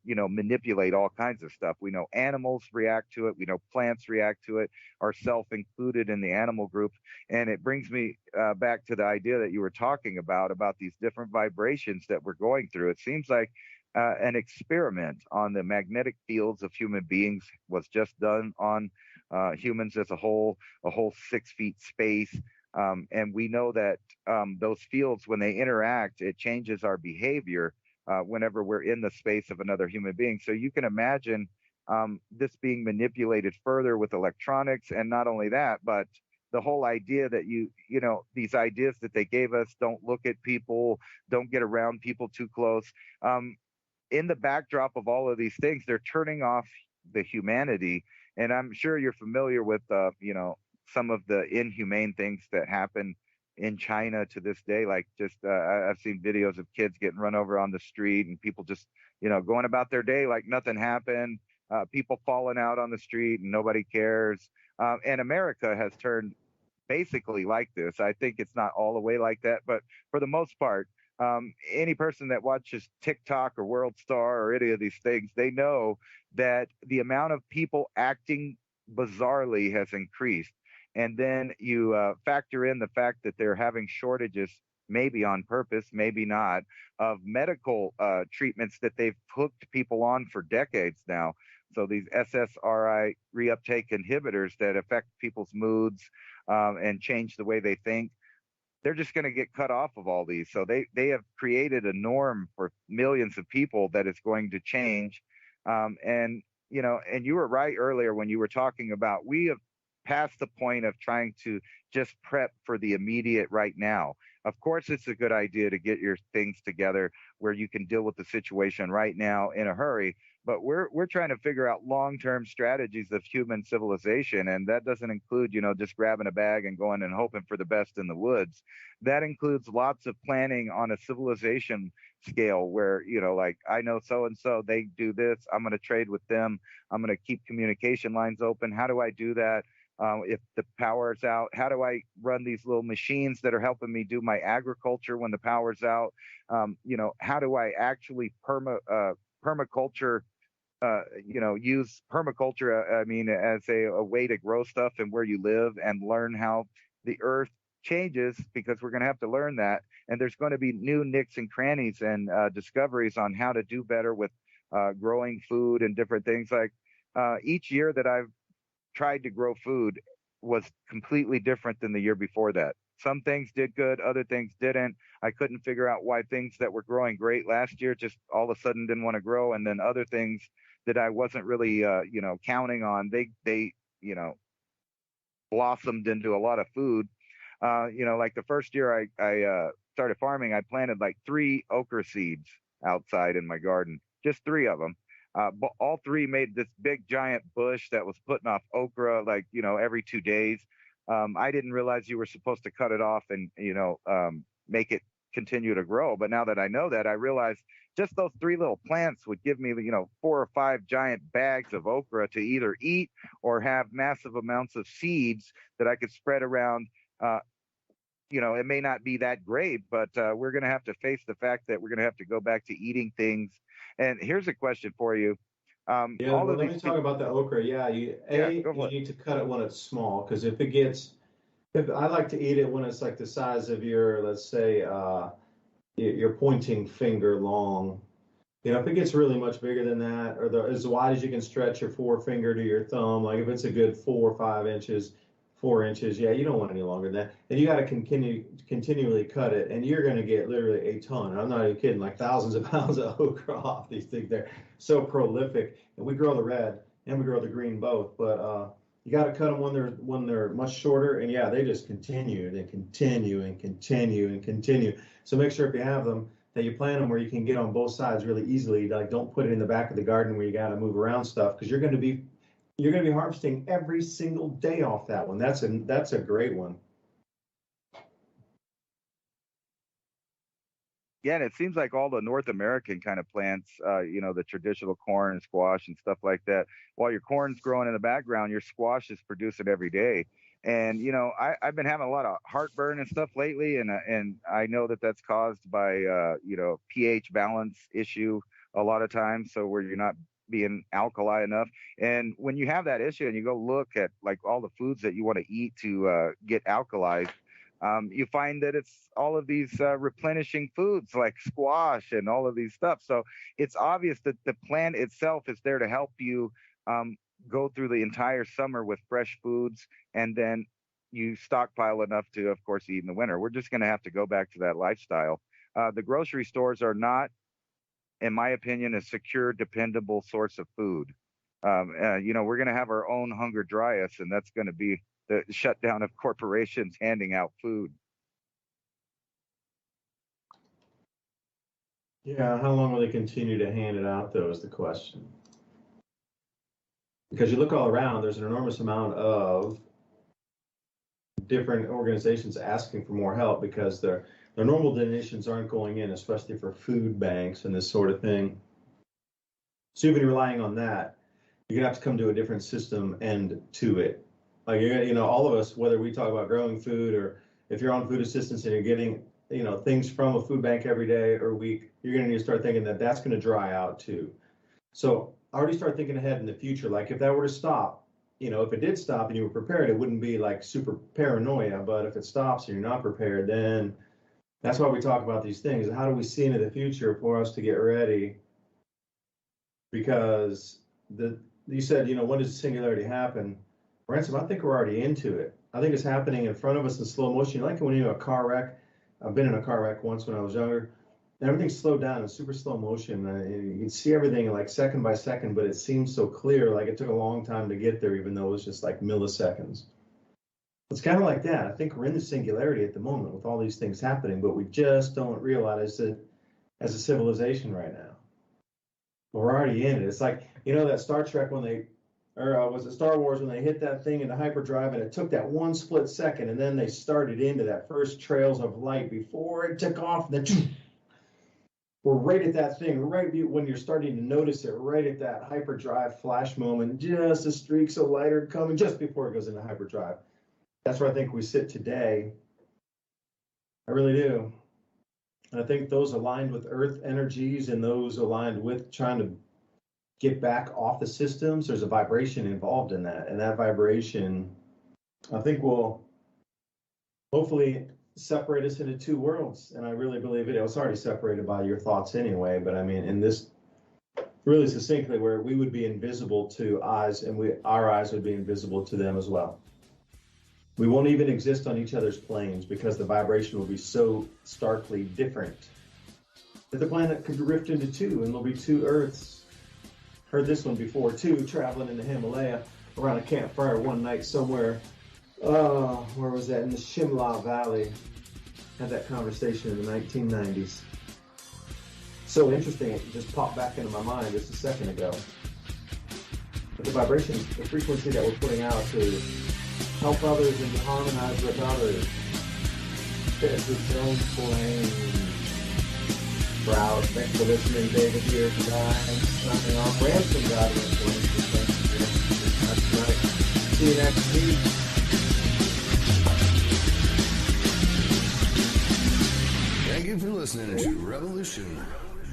manipulate all kinds of stuff. We know animals react to it. We know plants react to it, ourself included in the animal group. And it brings me back to the idea that you were talking about these different vibrations that we're going through. It seems like an experiment on the magnetic fields of human beings was just done on humans as a whole 6 feet space. And we know that those fields, when they interact, it changes our behavior whenever we're in the space of another human being. So you can imagine this being manipulated further with electronics. And not only that, but the whole idea that these ideas that they gave us, don't look at people, don't get around people too close. In the backdrop of all of these things, they're turning off the humanity. And I'm sure you're familiar with, some of the inhumane things that happen in China to this day. Like I've seen videos of kids getting run over on the street and people just, going about their day like nothing happened. People falling out on the street and nobody cares. And America has turned basically like this. I think it's not all the way like that, but for the most part, any person that watches TikTok or World Star or any of these things, they know that the amount of people acting bizarrely has increased. And then you factor in the fact that they're having shortages, maybe on purpose, maybe not, of medical treatments that they've hooked people on for decades now. So these SSRI reuptake inhibitors that affect people's moods and change the way they think, they're just going to get cut off of all these. So they have created a norm for millions of people that is going to change. And you were right earlier when you were talking about, we have past the point of trying to just prep for the immediate right now. Of course, it's a good idea to get your things together where you can deal with the situation right now in a hurry. But we're trying to figure out long-term strategies of human civilization, and that doesn't include, just grabbing a bag and going and hoping for the best in the woods. That includes lots of planning on a civilization scale where, like, I know so and so, they do this, I'm going to trade with them, I'm going to keep communication lines open. How do I do that? If the power's out, how do I run these little machines that are helping me do my agriculture when the power's out? How do I actually permaculture, use permaculture, as a way to grow stuff and where you live and learn how the earth changes, because we're going to have to learn that. And there's going to be new nicks and crannies and discoveries on how to do better with growing food and different things. Like each year that I've tried to grow food was completely different than the year before that. Some things did good, other things didn't. I couldn't figure out why things that were growing great last year just all of a sudden didn't want to grow. And then other things that I wasn't really, counting on, they blossomed into a lot of food. Like the first year I started farming, I planted like 3 okra seeds outside in my garden, just 3 of them. But all 3 made this big giant bush that was putting off okra every 2 days. I didn't realize you were supposed to cut it off and make it continue to grow. But now that I know that, I realize just those 3 little plants would give me 4 or 5 giant bags of okra to either eat or have massive amounts of seeds that I could spread around. It may not be that great, but we're going to have to face the fact that we're going to have to go back to eating things. And here's a question for you. Let me talk about the okra. Yeah, you need to cut it when it's small, because if I like to eat it when it's like the size of your, let's say, your pointing finger long. If it gets really much bigger than that, or as wide as you can stretch your forefinger to your thumb, like if it's a good 4 or 5 inches, 4 inches, you don't want any longer than that. And you got to continually cut it, and you're going to get literally a ton. I'm not even kidding, like thousands of pounds of okra off these things. They're so prolific, and we grow the red and we grow the green both. But you got to cut them when they're much shorter, and they just continue and continue and continue and continue. So make sure if you have them that you plant them where you can get on both sides really easily. Like, don't put it in the back of the garden where you got to move around stuff, because you're going to be harvesting every single day off that one. That's a great one. Yeah, and it seems like all the North American kind of plants, the traditional corn and squash and stuff like that, while your corn's growing in the background, your squash is producing every day. And, I've been having a lot of heartburn and stuff lately, and I know that that's caused by, pH balance issue a lot of times, so where you're not being alkali enough. And when you have that issue and you go look at like all the foods that you want to eat to get alkalized, you find that it's all of these replenishing foods like squash and all of these stuff. So it's obvious that the plant itself is there to help you go through the entire summer with fresh foods, and then you stockpile enough to, of course, eat in the winter. We're just going to have to go back to that lifestyle. The grocery stores are not, in my opinion, a secure, dependable source of food. We're going to have our own hunger dry us, and that's going to be the shutdown of corporations handing out food. Yeah, how long will they continue to hand it out, though, is the question. Because you look all around, there's an enormous amount of different organizations asking for more help because their normal donations aren't going in, especially for food banks and this sort of thing. So even relying on that, you're gonna have to come to a different system end to it. Like, all of us, whether we talk about growing food or if you're on food assistance and you're getting, things from a food bank every day or week, you're gonna need to start thinking that that's gonna dry out too. So already start thinking ahead in the future. Like, if that were to stop, if it did stop and you were prepared, it wouldn't be like super paranoia. But if it stops and you're not prepared, then that's why we talk about these things. How do we see into the future for us to get ready? Because you said, when does singularity happen? Ransom, I think we're already into it. I think it's happening in front of us in slow motion. Like when you're in a car wreck. I've been in a car wreck once when I was younger. Everything's slowed down in super slow motion. You can see everything like second by second, but it seems so clear. Like it took a long time to get there, even though it was just like milliseconds. It's kind of like that. I think we're in the singularity at the moment with all these things happening, but we just don't realize it as a civilization right now. We're already in it. It's like, that Star Trek was it Star Wars when they hit that thing into hyperdrive, and it took that one split second, and then they started into that first trails of light before it took off. And then we're right at that thing, right when you're starting to notice it, right at that hyperdrive flash moment, just the streaks of light are coming just before it goes into hyperdrive. That's where I think we sit today. I really do. And I think those aligned with Earth energies and those aligned with trying to get back off the systems, there's a vibration involved in that. And that vibration, I think, will hopefully separate us into two worlds. And I really believe it. It was already separated by your thoughts anyway. But I mean, in this really succinctly, where we would be invisible to eyes and our eyes would be invisible to them as well. We won't even exist on each other's planes because the vibration will be so starkly different that the planet could rift into two, and there'll be two Earths. Heard this one before too, traveling in the Himalaya around a campfire one night somewhere. Where was that? In the Shimla Valley. Had that conversation in the 1990s. So interesting, it just popped back into my mind just a second ago. But the vibration, the frequency that we're putting out to help others and to harmonize with others. Fit its own flame. Proud. Thanks for listening, David here tonight. Signing off. Ransom, Godwin. That's right. See you next week. Thank you for listening to Revolution